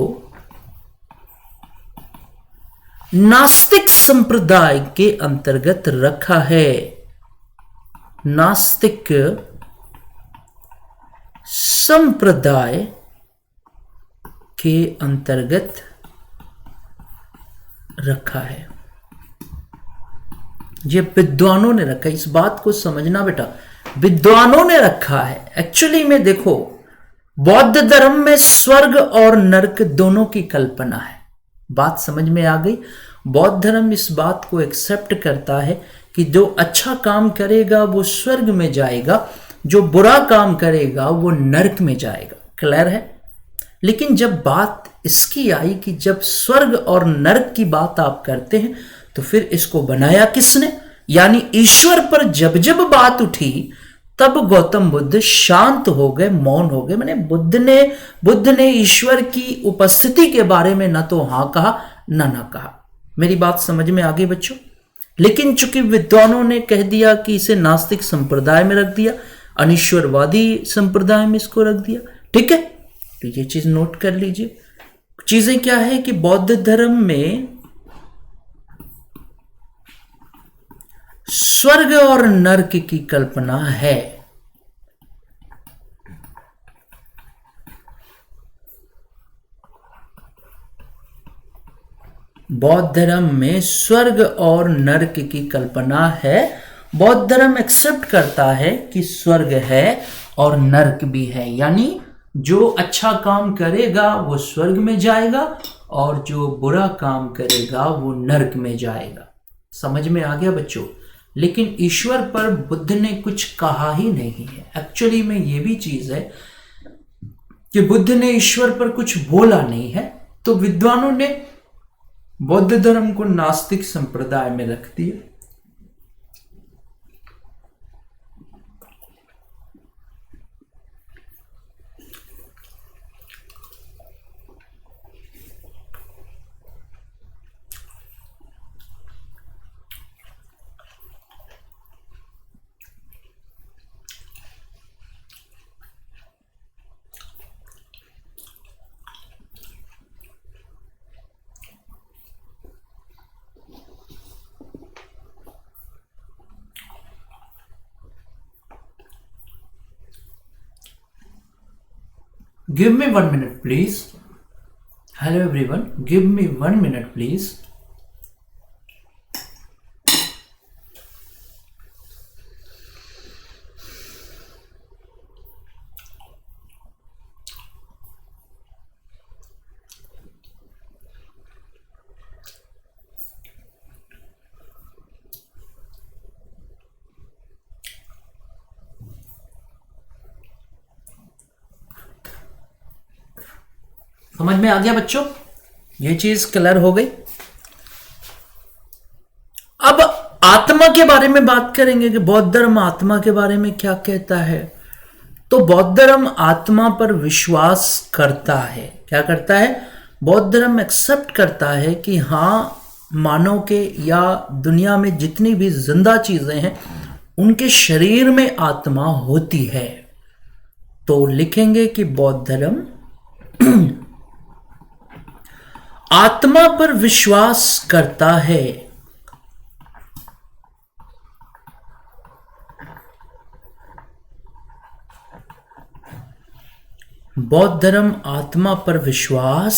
नास्तिक संप्रदाय के अंतर्गत रखा है। नास्तिक संप्रदाय के अंतर्गत रखा है। ये विद्वानों ने रखा है, इस बात को समझना बेटा, विद्वानों ने रखा है। एक्चुअली में देखो, बौद्ध धर्म में स्वर्ग और नरक दोनों की कल्पना है। बात समझ में आ गई। बौद्ध धर्म इस बात को एक्सेप्ट करता है कि जो अच्छा काम करेगा वो स्वर्ग में जाएगा, जो बुरा काम करेगा वो नरक में जाएगा। क्लियर है। लेकिन जब बात इसकी आई कि जब स्वर्ग और नरक की बात आप करते हैं तो फिर इसको बनाया किसने, यानी ईश्वर पर जब जब बात उठी तब गौतम बुद्ध शांत हो गए, मौन हो गए। मैंने बुद्ध ने ईश्वर की उपस्थिति के बारे में ना तो हां कहा ना कहा। मेरी बात समझ में आ गई बच्चों। लेकिन चूंकि विद्वानों ने कह दिया कि इसे नास्तिक संप्रदाय में रख दिया, अनिश्वरवादी संप्रदाय में इसको रख दिया, ठीक है। तो ये चीज नोट कर लीजिए। चीजें क्या है कि बौद्ध धर्म में स्वर्ग और नरक की कल्पना है। बौद्ध धर्म में स्वर्ग और नरक की कल्पना है। बौद्ध धर्म एक्सेप्ट करता है कि स्वर्ग है और नरक भी है, यानी जो अच्छा काम करेगा वो स्वर्ग में जाएगा और जो बुरा काम करेगा वो नरक में जाएगा। समझ में आ गया बच्चों। लेकिन ईश्वर पर बुद्ध ने कुछ कहा ही नहीं है। एक्चुअली में ये भी चीज है कि बुद्ध ने ईश्वर पर कुछ बोला नहीं है, तो विद्वानों ने बौद्ध धर्म को नास्तिक संप्रदाय में रख दिया। Give me 1 minute, please. Hello, everyone. Give me 1 minute, please. समझ में आ गया बच्चों, ये चीज क्लियर हो गई। अब आत्मा के बारे में बात करेंगे कि बौद्ध धर्म आत्मा के बारे में क्या कहता है। तो बौद्ध धर्म आत्मा पर विश्वास करता है। क्या करता है? बौद्ध धर्म एक्सेप्ट करता है कि हाँ, मानव के या दुनिया में जितनी भी जिंदा चीजें हैं उनके शरीर में आत्मा होती है। तो लिखेंगे कि बौद्ध धर्म आत्मा पर विश्वास करता है। बौद्ध धर्म आत्मा पर विश्वास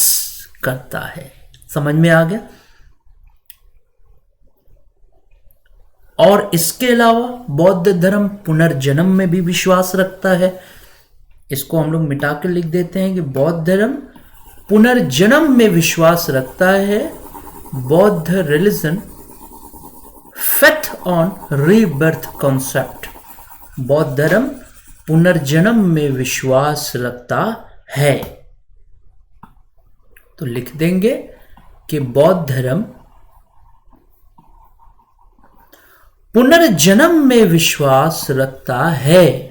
करता है। समझ में आ गया। और इसके अलावा बौद्ध धर्म पुनर्जन्म में भी विश्वास रखता है। इसको हम लोग मिटा कर लिख देते हैं कि बौद्ध धर्म पुनर्जन्म में विश्वास रखता है। बौद्ध religion faith on rebirth concept. बौद्ध धर्म पुनर्जन्म में विश्वास रखता है। तो लिख देंगे कि बौद्ध धर्म पुनर्जन्म में विश्वास रखता है।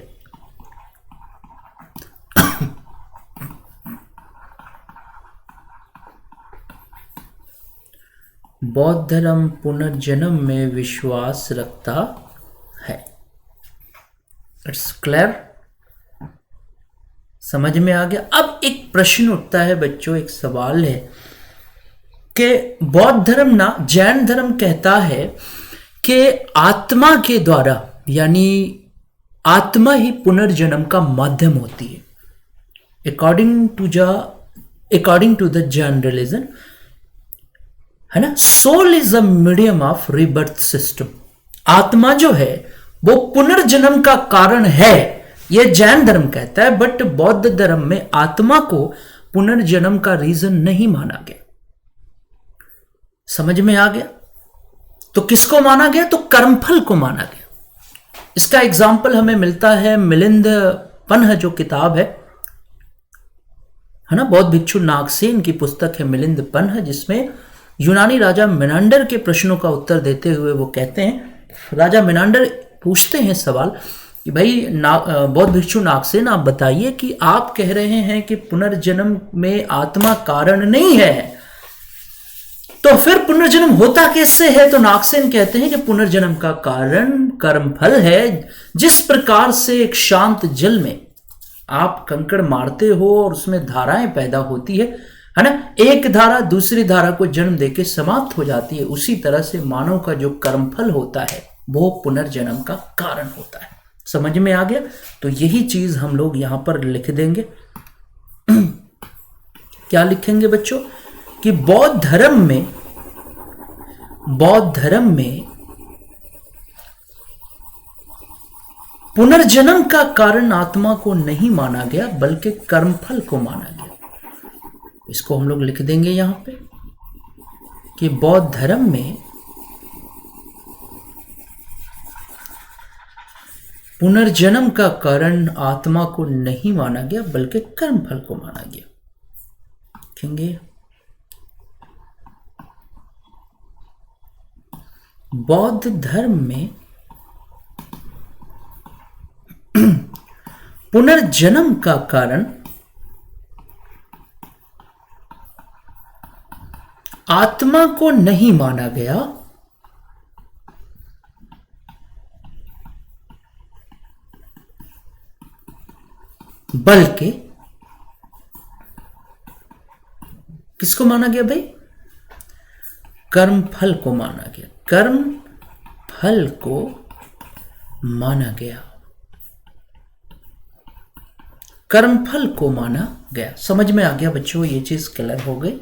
बौद्ध धर्म पुनर्जन्म में विश्वास रखता है। इट्स क्लियर, समझ में आ गया। अब एक प्रश्न उठता है बच्चों, एक सवाल है कि बौद्ध धर्म ना जैन धर्म कहता है कि आत्मा के द्वारा, यानी आत्मा ही पुनर्जन्म का माध्यम होती है। According to the Jain religion, है ना, soul is a medium of rebirth system. आत्मा जो है वो पुनर्जन्म का कारण है, यह जैन धर्म कहता है। बट बौद्ध धर्म में आत्मा को पुनर्जन्म का रीजन नहीं माना गया। समझ में आ गया? तो किसको माना गया? तो कर्मफल को माना गया। इसका एग्जाम्पल हमें मिलता है मिलिंद पन्ह जो किताब है ना, बौद्ध भिक्षु नागसेन की पुस्तक है मिलिंद पन्ह, जिसमें यूनानी राजा मिनांडर के प्रश्नों का उत्तर देते हुए वो कहते हैं, राजा मिनांडर पूछते हैं सवाल कि भाई बौद्ध भिक्षु नागसेन आप बताइए कि आप कह रहे हैं कि पुनर्जन्म में आत्मा कारण नहीं है, तो फिर पुनर्जन्म होता कैसे है? तो नागसेन कहते हैं कि पुनर्जन्म का कारण कर्मफल है। जिस प्रकार से एक शांत जल में आप कंकड़ मारते हो और उसमें धाराएं पैदा होती है ना, एक धारा दूसरी धारा को जन्म देके समाप्त हो जाती है, उसी तरह से मानव का जो कर्मफल होता है वो पुनर्जन्म का कारण होता है। समझ में आ गया? तो यही चीज हम लोग यहां पर लिख देंगे। क्या लिखेंगे बच्चों? कि बौद्ध धर्म में पुनर्जन्म का कारण आत्मा को नहीं माना गया बल्कि कर्मफल को माना गया। इसको हम लोग लिख देंगे यहां पे कि बौद्ध धर्म में पुनर्जन्म का कारण आत्मा को नहीं माना गया बल्कि कर्मफल को माना गया। लिखेंगे बौद्ध धर्म में पुनर्जन्म का कारण आत्मा को नहीं माना गया बल्कि किसको माना गया भाई? कर्मफल को माना गया। कर्मफल को माना गया। कर्मफल को माना गया। समझ में आ गया बच्चों? ये चीज क्लियर हो गई।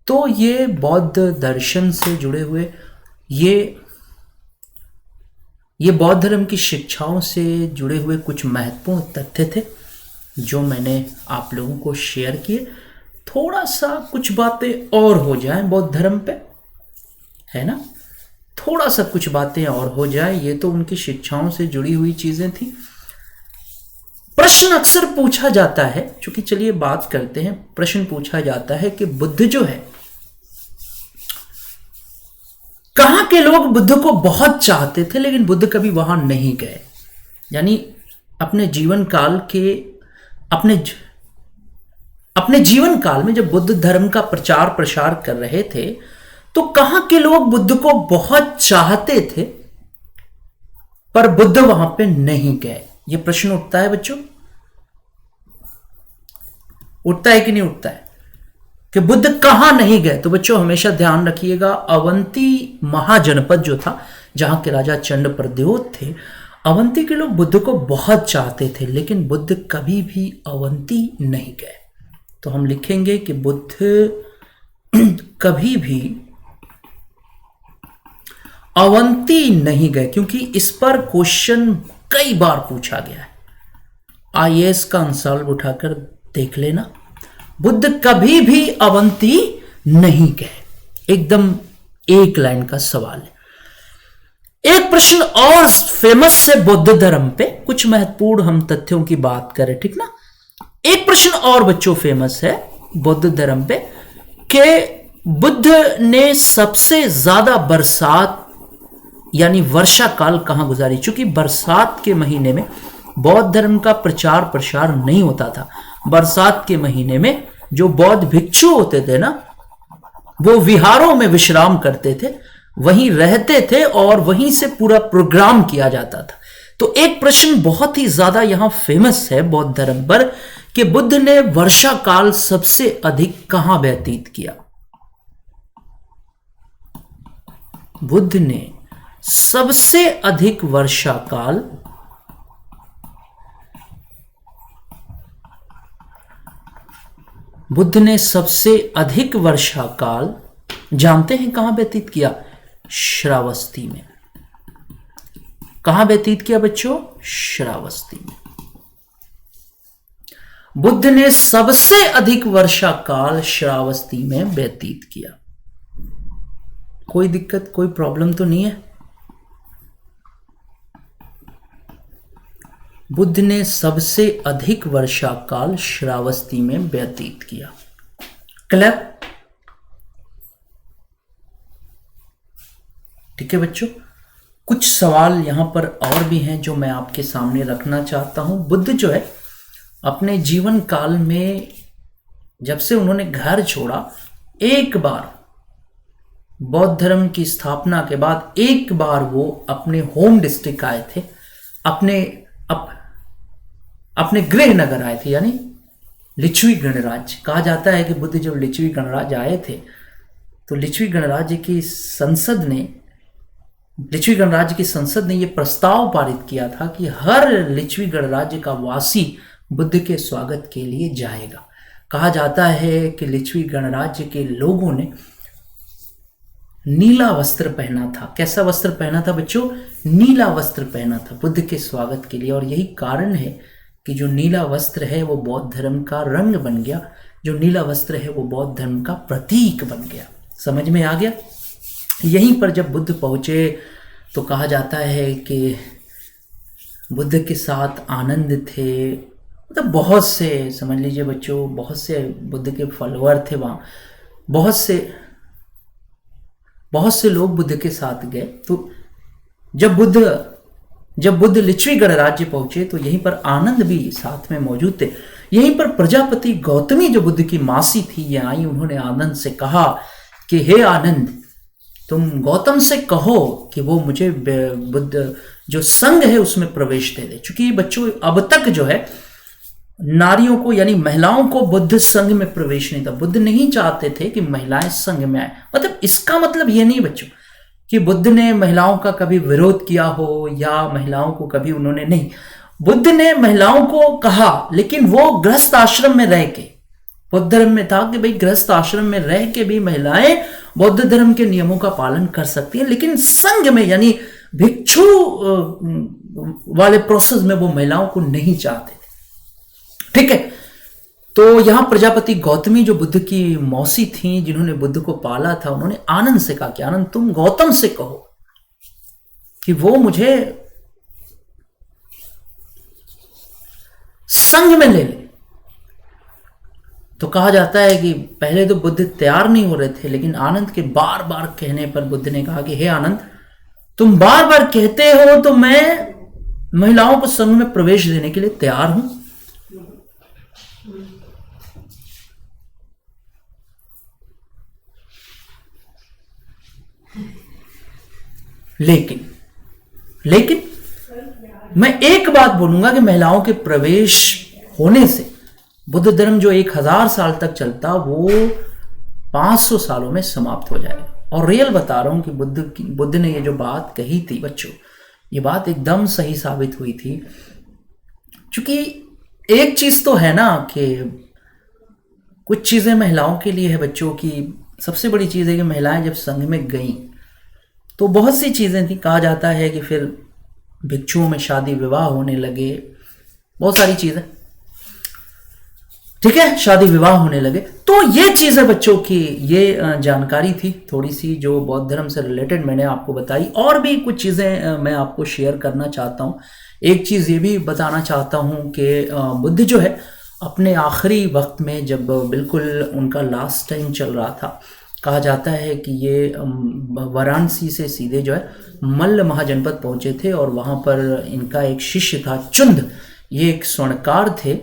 तो ये बौद्ध दर्शन से जुड़े हुए ये बौद्ध धर्म की शिक्षाओं से जुड़े हुए कुछ महत्वपूर्ण तथ्य थे जो मैंने आप लोगों को शेयर किए। थोड़ा सा कुछ बातें और हो जाएं बौद्ध धर्म पे, है ना, थोड़ा सा कुछ बातें और हो जाए। ये तो उनकी शिक्षाओं से जुड़ी हुई चीजें थी। प्रश्न अक्सर पूछा जाता है, चूंकि चलिए बात करते हैं। प्रश्न पूछा जाता है कि बुद्ध जो है, कहां के लोग बुद्ध को बहुत चाहते थे लेकिन बुद्ध कभी वहां नहीं गए। यानी अपने जीवन काल में जब बुद्ध धर्म का प्रचार प्रसार कर रहे थे तो कहां के लोग बुद्ध को बहुत चाहते थे पर बुद्ध वहां पे नहीं गए। यह प्रश्न उठता है बच्चों, उठता है कि नहीं उठता है कि बुद्ध कहां नहीं गए? तो बच्चों हमेशा ध्यान रखिएगा, अवंती महाजनपद जो था जहां के राजा चंड प्रद्योत थे, अवंती के लोग बुद्ध को बहुत चाहते थे लेकिन बुद्ध कभी भी अवंती नहीं गए। तो हम लिखेंगे कि बुद्ध कभी भी अवंती नहीं गए, क्योंकि इस पर क्वेश्चन कई बार पूछा गया है। आईएएस का आंसर उठाकर देख लेना। बुद्ध कभी भी अवंती नहीं गए, एकदम एक लाइन का सवाल है। एक प्रश्न और फेमस है बौद्ध धर्म पे, कुछ महत्वपूर्ण हम तथ्यों की बात करें, ठीक ना। एक प्रश्न और बच्चों फेमस है बौद्ध धर्म पे कि बुद्ध ने सबसे ज्यादा बरसात यानी वर्षा काल कहां गुजारी। चूंकि बरसात के महीने में बौद्ध धर्म का प्रचार प्रसार नहीं होता था। बरसात के महीने में जो बौद्ध भिक्षु होते थे ना, वो विहारों में विश्राम करते थे, वहीं रहते थे और वहीं से पूरा प्रोग्राम किया जाता था। तो एक प्रश्न बहुत ही ज्यादा यहां फेमस है बौद्ध धर्म पर कि बुद्ध ने वर्षा काल सबसे अधिक कहां व्यतीत किया। बुद्ध ने सबसे अधिक वर्षा काल बुद्ध ने सबसे अधिक वर्षा काल जानते हैं कहां व्यतीत किया? श्रावस्ती में। कहां व्यतीत किया बच्चों? श्रावस्ती में। बुद्ध ने सबसे अधिक वर्षा काल श्रावस्ती में व्यतीत किया। कोई दिक्कत, कोई प्रॉब्लम तो नहीं है? बुद्ध ने सबसे अधिक वर्षा काल श्रावस्ती में व्यतीत किया। क्लियर? ठीक है बच्चों, कुछ सवाल यहां पर और भी हैं जो मैं आपके सामने रखना चाहता हूं। बुद्ध जो है अपने जीवन काल में जब से उन्होंने घर छोड़ा, एक बार बौद्ध धर्म की स्थापना के बाद एक बार वो अपने होम डिस्ट्रिक्ट आए थे, अपने गृह नगर आए थे, यानी लिच्छवी गणराज्य। कहा जाता है कि बुद्ध जब लिच्छवी गणराज्य आए थे तो लिच्छवी गणराज्य की संसद ने यह प्रस्ताव पारित किया था कि हर लिच्छवी गणराज्य का वासी बुद्ध के स्वागत के लिए जाएगा। कहा जाता है कि लिच्छवी गणराज्य के लोगों ने नीला वस्त्र पहना था। कैसा वस्त्र पहना था बच्चों? नीला वस्त्र पहना था बुद्ध के स्वागत के लिए। और यही कारण है कि जो नीला वस्त्र है वो बौद्ध धर्म का रंग बन गया, जो नीला वस्त्र है वो बौद्ध धर्म का प्रतीक बन गया। समझ में आ गया? यहीं पर जब बुद्ध पहुंचे तो कहा जाता है कि बुद्ध के साथ आनंद थे, मतलब बहुत से, समझ लीजिए बच्चों, बहुत से बुद्ध के फॉलोअर थे वहाँ, बहुत से लोग बुद्ध के साथ गए। तो जब बुद्ध लिच्छवी गणराज्य पहुंचे तो यहीं पर आनंद भी साथ में मौजूद थे। यहीं पर प्रजापति गौतमी जो बुद्ध की मासी थी, ये आई, उन्होंने आनंद से कहा कि हे आनंद, तुम गौतम से कहो कि वो मुझे बुद्ध जो संघ है उसमें प्रवेश दे दे। चूंकि बच्चों अब तक जो है नारियों को यानी महिलाओं को बुद्ध संघ में प्रवेश नहीं था। बुद्ध नहीं चाहते थे कि महिलाएं संघ में आए। मतलब इसका मतलब ये नहीं बच्चों कि बुद्ध ने महिलाओं का कभी विरोध किया हो या महिलाओं को कभी उन्होंने नहीं। बुद्ध ने महिलाओं को कहा, लेकिन वो गृहस्थ आश्रम में रह के, बौद्ध धर्म में था कि भाई गृहस्थ आश्रम में रह के भी महिलाएं बौद्ध धर्म के नियमों का पालन कर सकती हैं, लेकिन संघ में यानी भिक्षु वाले प्रोसेस में वो महिलाओं को नहीं चाहते थे। ठीक है, तो यहां प्रजापति गौतमी जो बुद्ध की मौसी थी, जिन्होंने बुद्ध को पाला था, उन्होंने आनंद से कहा कि आनंद, तुम गौतम से कहो कि वो मुझे संघ में ले ले। तो कहा जाता है कि पहले तो बुद्ध तैयार नहीं हो रहे थे, लेकिन आनंद के बार बार कहने पर बुद्ध ने कहा कि हे आनंद, तुम बार बार कहते हो तो मैं महिलाओं को संघ में प्रवेश देने के लिए तैयार हूं। लेकिन मैं एक बात बोलूंगा कि महिलाओं के प्रवेश होने से बुद्ध धर्म जो 1000 साल तक चलता वो 500 सालों में समाप्त हो जाएगा। और रियल बता रहा हूं कि बुद्ध ने ये जो बात कही थी बच्चों, ये बात एकदम सही साबित हुई थी। क्योंकि एक चीज तो है ना कि कुछ चीजें महिलाओं के लिए है बच्चों की। सबसे बड़ी चीज है कि महिलाएं जब संघ में गईं तो बहुत सी चीजें थी। कहा जाता है कि फिर भिक्षुओं में शादी विवाह होने लगे, बहुत सारी चीजें। ठीक है, शादी विवाह होने लगे। तो ये चीज़ है बच्चों की, ये जानकारी थी थोड़ी सी जो बौद्ध धर्म से रिलेटेड मैंने आपको बताई। और भी कुछ चीज़ें मैं आपको शेयर करना चाहता हूँ। एक चीज़ ये भी बताना चाहता हूँ कि बुद्ध जो है अपने आखिरी वक्त में, जब बिल्कुल उनका लास्ट टाइम चल रहा था, कहा जाता है कि ये वाराणसी से सीधे जो है मल्ल महाजनपद पहुँचे थे और वहाँ पर इनका एक शिष्य था चुंद, ये एक स्वर्णकार थे।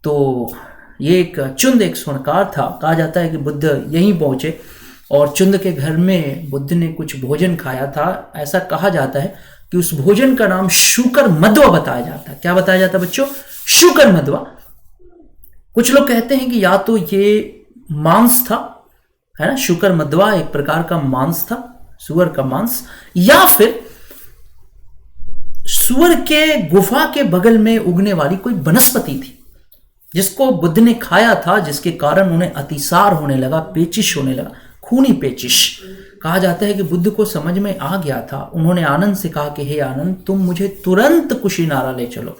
तो ये एक चुंद एक स्वर्णकार था। कहा जाता है कि बुद्ध यहीं पहुँचे और चुंद के घर में बुद्ध ने कुछ भोजन खाया था। ऐसा कहा जाता है कि उस भोजन का नाम शूकर मध्वा बताया जाता है। क्या बताया जाता है बच्चों? शूकर मध्वा। कुछ लोग कहते हैं कि या तो ये मांस था, है ना, शूकर मध्वा एक प्रकार का मांस था, सुअर का मांस, या फिर सुअर के गुफा के बगल में उगने वाली कोई वनस्पति थी जिसको बुद्ध ने खाया था, जिसके कारण उन्हें अतिसार होने लगा, पेचिश होने लगा, खूनी पेचिश। कहा जाता है कि बुद्ध को समझ में आ गया था। उन्होंने आनंद से कहा कि हे आनंद, तुम मुझे तुरंत कुशीनारा ले चलो।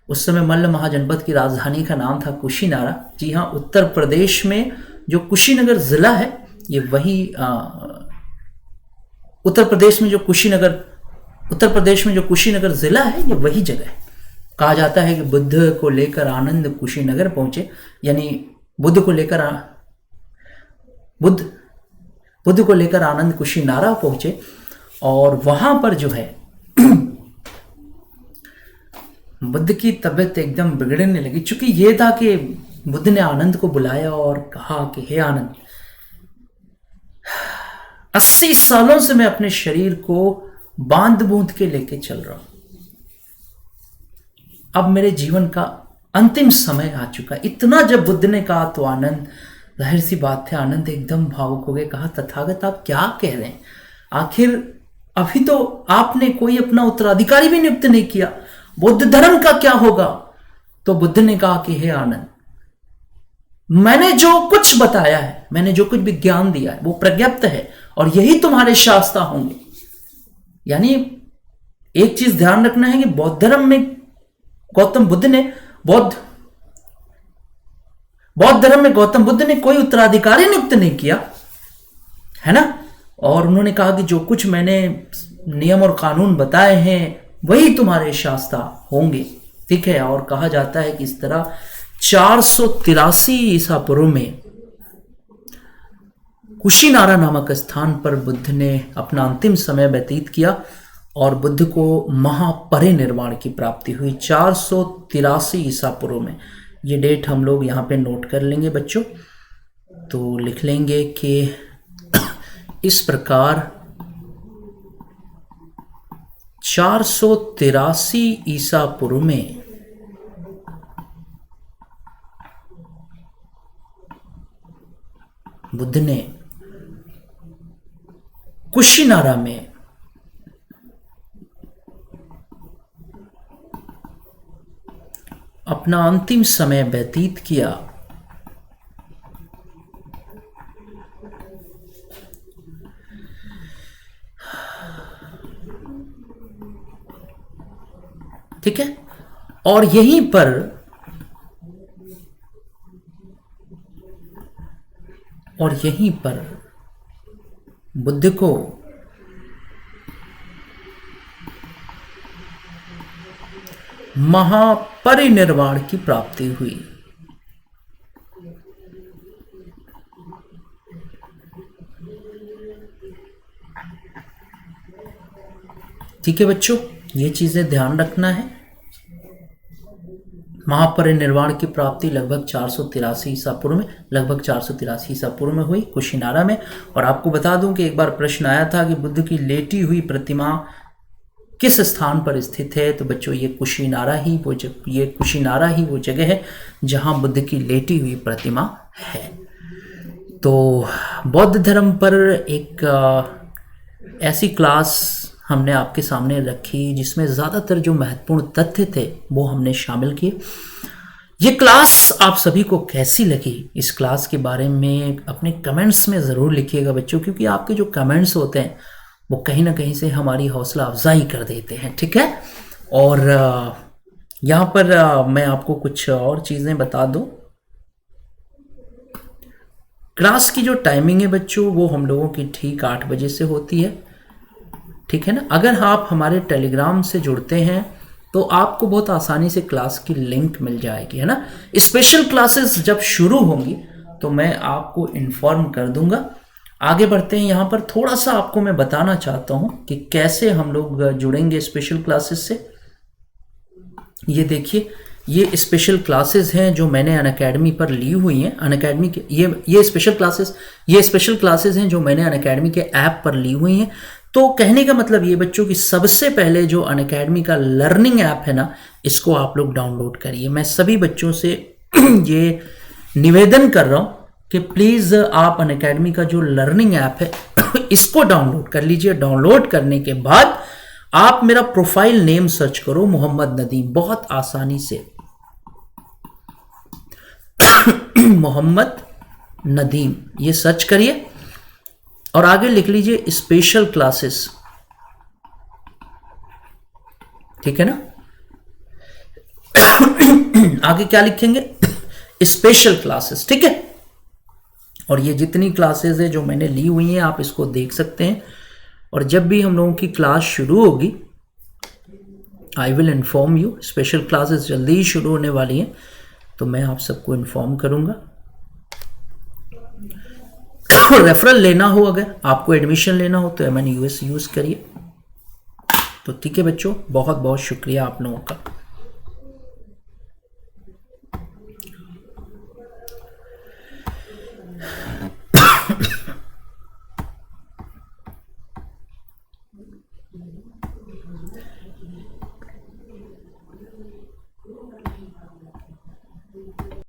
उस समय मल्ल महाजनपद की राजधानी का नाम था कुशीनारा। जी हाँ, उत्तर प्रदेश में जो कुशीनगर जिला है, ये वही उत्तर प्रदेश में जो कुशीनगर जिला है, ये वही जगह है। कहा जाता है कि बुद्ध को लेकर आनंद कुशीनगर पहुंचे, यानी बुद्ध को लेकर आनंद कुशीनारा पहुंचे और वहां पर जो है बुद्ध की तबीयत एकदम बिगड़ने लगी। चूंकि ये था कि बुद्ध ने आनंद को बुलाया और कहा कि हे आनंद, 80 सालों से मैं अपने शरीर को बांध बूंद के लेके चल रहा हूं। अब मेरे जीवन का अंतिम समय आ चुका है। इतना जब बुद्ध ने कहा तो आनंद, जाहिर सी बात है, आनंद एकदम भावुक हो गए। कहा, तथागत आप क्या कह रहे हैं? आखिर अभी तो आपने कोई अपना उत्तराधिकारी भी नियुक्त नहीं किया, बौद्ध धर्म का क्या होगा? तो बुद्ध ने कहा कि हे आनंद, मैंने जो कुछ बताया है, मैंने जो कुछ भी ज्ञान दिया है, वो प्रज्ञप्त है और यही तुम्हारे शास्त्र होंगे। यानी एक चीज ध्यान रखना है कि बौद्ध धर्म में गौतम बुद्ध ने कोई उत्तराधिकारी नियुक्त नहीं किया, है ना। और उन्होंने कहा कि जो कुछ मैंने नियम और कानून बताए हैं वही तुम्हारे शास्त्र होंगे, ठीक है। और कहा जाता है कि इस तरह 483 ईसा पूर्व में कुशीनारा नामक स्थान पर बुद्ध ने अपना अंतिम समय व्यतीत किया और बुद्ध को महापरिनिर्वाण की प्राप्ति हुई 483 ईसा पूर्व में। ये डेट हम लोग यहाँ पे नोट कर लेंगे बच्चों। तो लिख लेंगे कि इस प्रकार 483 ईसा पूर्व में बुद्ध ने कुशीनारा में अपना अंतिम समय व्यतीत किया। ठीक है, और यहीं पर बुद्ध को महापरिनिर्वाण की प्राप्ति हुई। ठीक है बच्चों, ये चीजें ध्यान रखना है। महापरिनिर्वाण की प्राप्ति लगभग 483 ईसा पूर्व में हुई कुशीनारा में। और आपको बता दूं कि एक बार प्रश्न आया था कि बुद्ध की लेटी हुई प्रतिमा किस स्थान पर स्थित है। तो बच्चों ये कुशीनारा ही वो जगह है जहां बुद्ध की लेटी हुई प्रतिमा है। तो बौद्ध धर्म पर एक ऐसी क्लास हमने आपके सामने रखी जिसमें ज़्यादातर जो महत्वपूर्ण तथ्य थे वो हमने शामिल किए। ये क्लास आप सभी को कैसी लगी? इस क्लास के बारे में अपने कमेंट्स में ज़रूर लिखिएगा बच्चों, क्योंकि आपके जो कमेंट्स होते हैं वो कहीं ना कहीं से हमारी हौसला अफजाई कर देते हैं, ठीक है। और यहाँ पर मैं आपको कुछ और चीज़ें बता दूँ क्लास की जो टाइमिंग है बच्चों वो हम लोगों की ठीक 8 बजे से होती है, ठीक है ना। अगर आप हमारे टेलीग्राम से जुड़ते हैं तो आपको बहुत आसानी से क्लास की लिंक मिल जाएगी, है ना। स्पेशल क्लासेस जब शुरू होंगी तो मैं आपको इन्फॉर्म कर दूंगा। आगे बढ़ते हैं। यहाँ पर थोड़ा सा आपको मैं बताना चाहता हूँ कि कैसे हम लोग जुड़ेंगे स्पेशल क्लासेस से। ये देखिए, ये स्पेशल क्लासेस हैं जो मैंने अनअकैडमी पर ली हुई हैं। अनअकैडमी के ये स्पेशल क्लासेस हैं जो मैंने अनअकैडमी के ऐप पर ली हुई हैं। तो कहने का मतलब ये बच्चों कि सबसे पहले जो अनअकैडमी का लर्निंग ऐप है ना, इसको आप लोग डाउनलोड करिए। मैं सभी बच्चों से ये निवेदन कर रहा हूँ कि प्लीज़ आप अनअकैडमी का जो लर्निंग ऐप है इसको डाउनलोड कर लीजिए। डाउनलोड करने के बाद आप मेरा प्रोफाइल नेम सर्च करो, मोहम्मद नदीम, बहुत आसानी से मोहम्मद नदीम ये सर्च करिए और आगे लिख लीजिए स्पेशल क्लासेस, ठीक है ना। आगे क्या लिखेंगे? स्पेशल क्लासेस, ठीक है। और ये जितनी क्लासेस है जो मैंने ली हुई हैं आप इसको देख सकते हैं। और जब भी हम लोगों की क्लास शुरू होगी I will inform you. Special classes जल्दी ही शुरू होने वाली हैं तो मैं आप सबको इन्फॉर्म करूंगा। रेफरल लेना हो, अगर आपको एडमिशन लेना हो तो MNUS यूज़ करिए। तो ठीक है बच्चों, बहुत बहुत शुक्रिया आप लोगों का।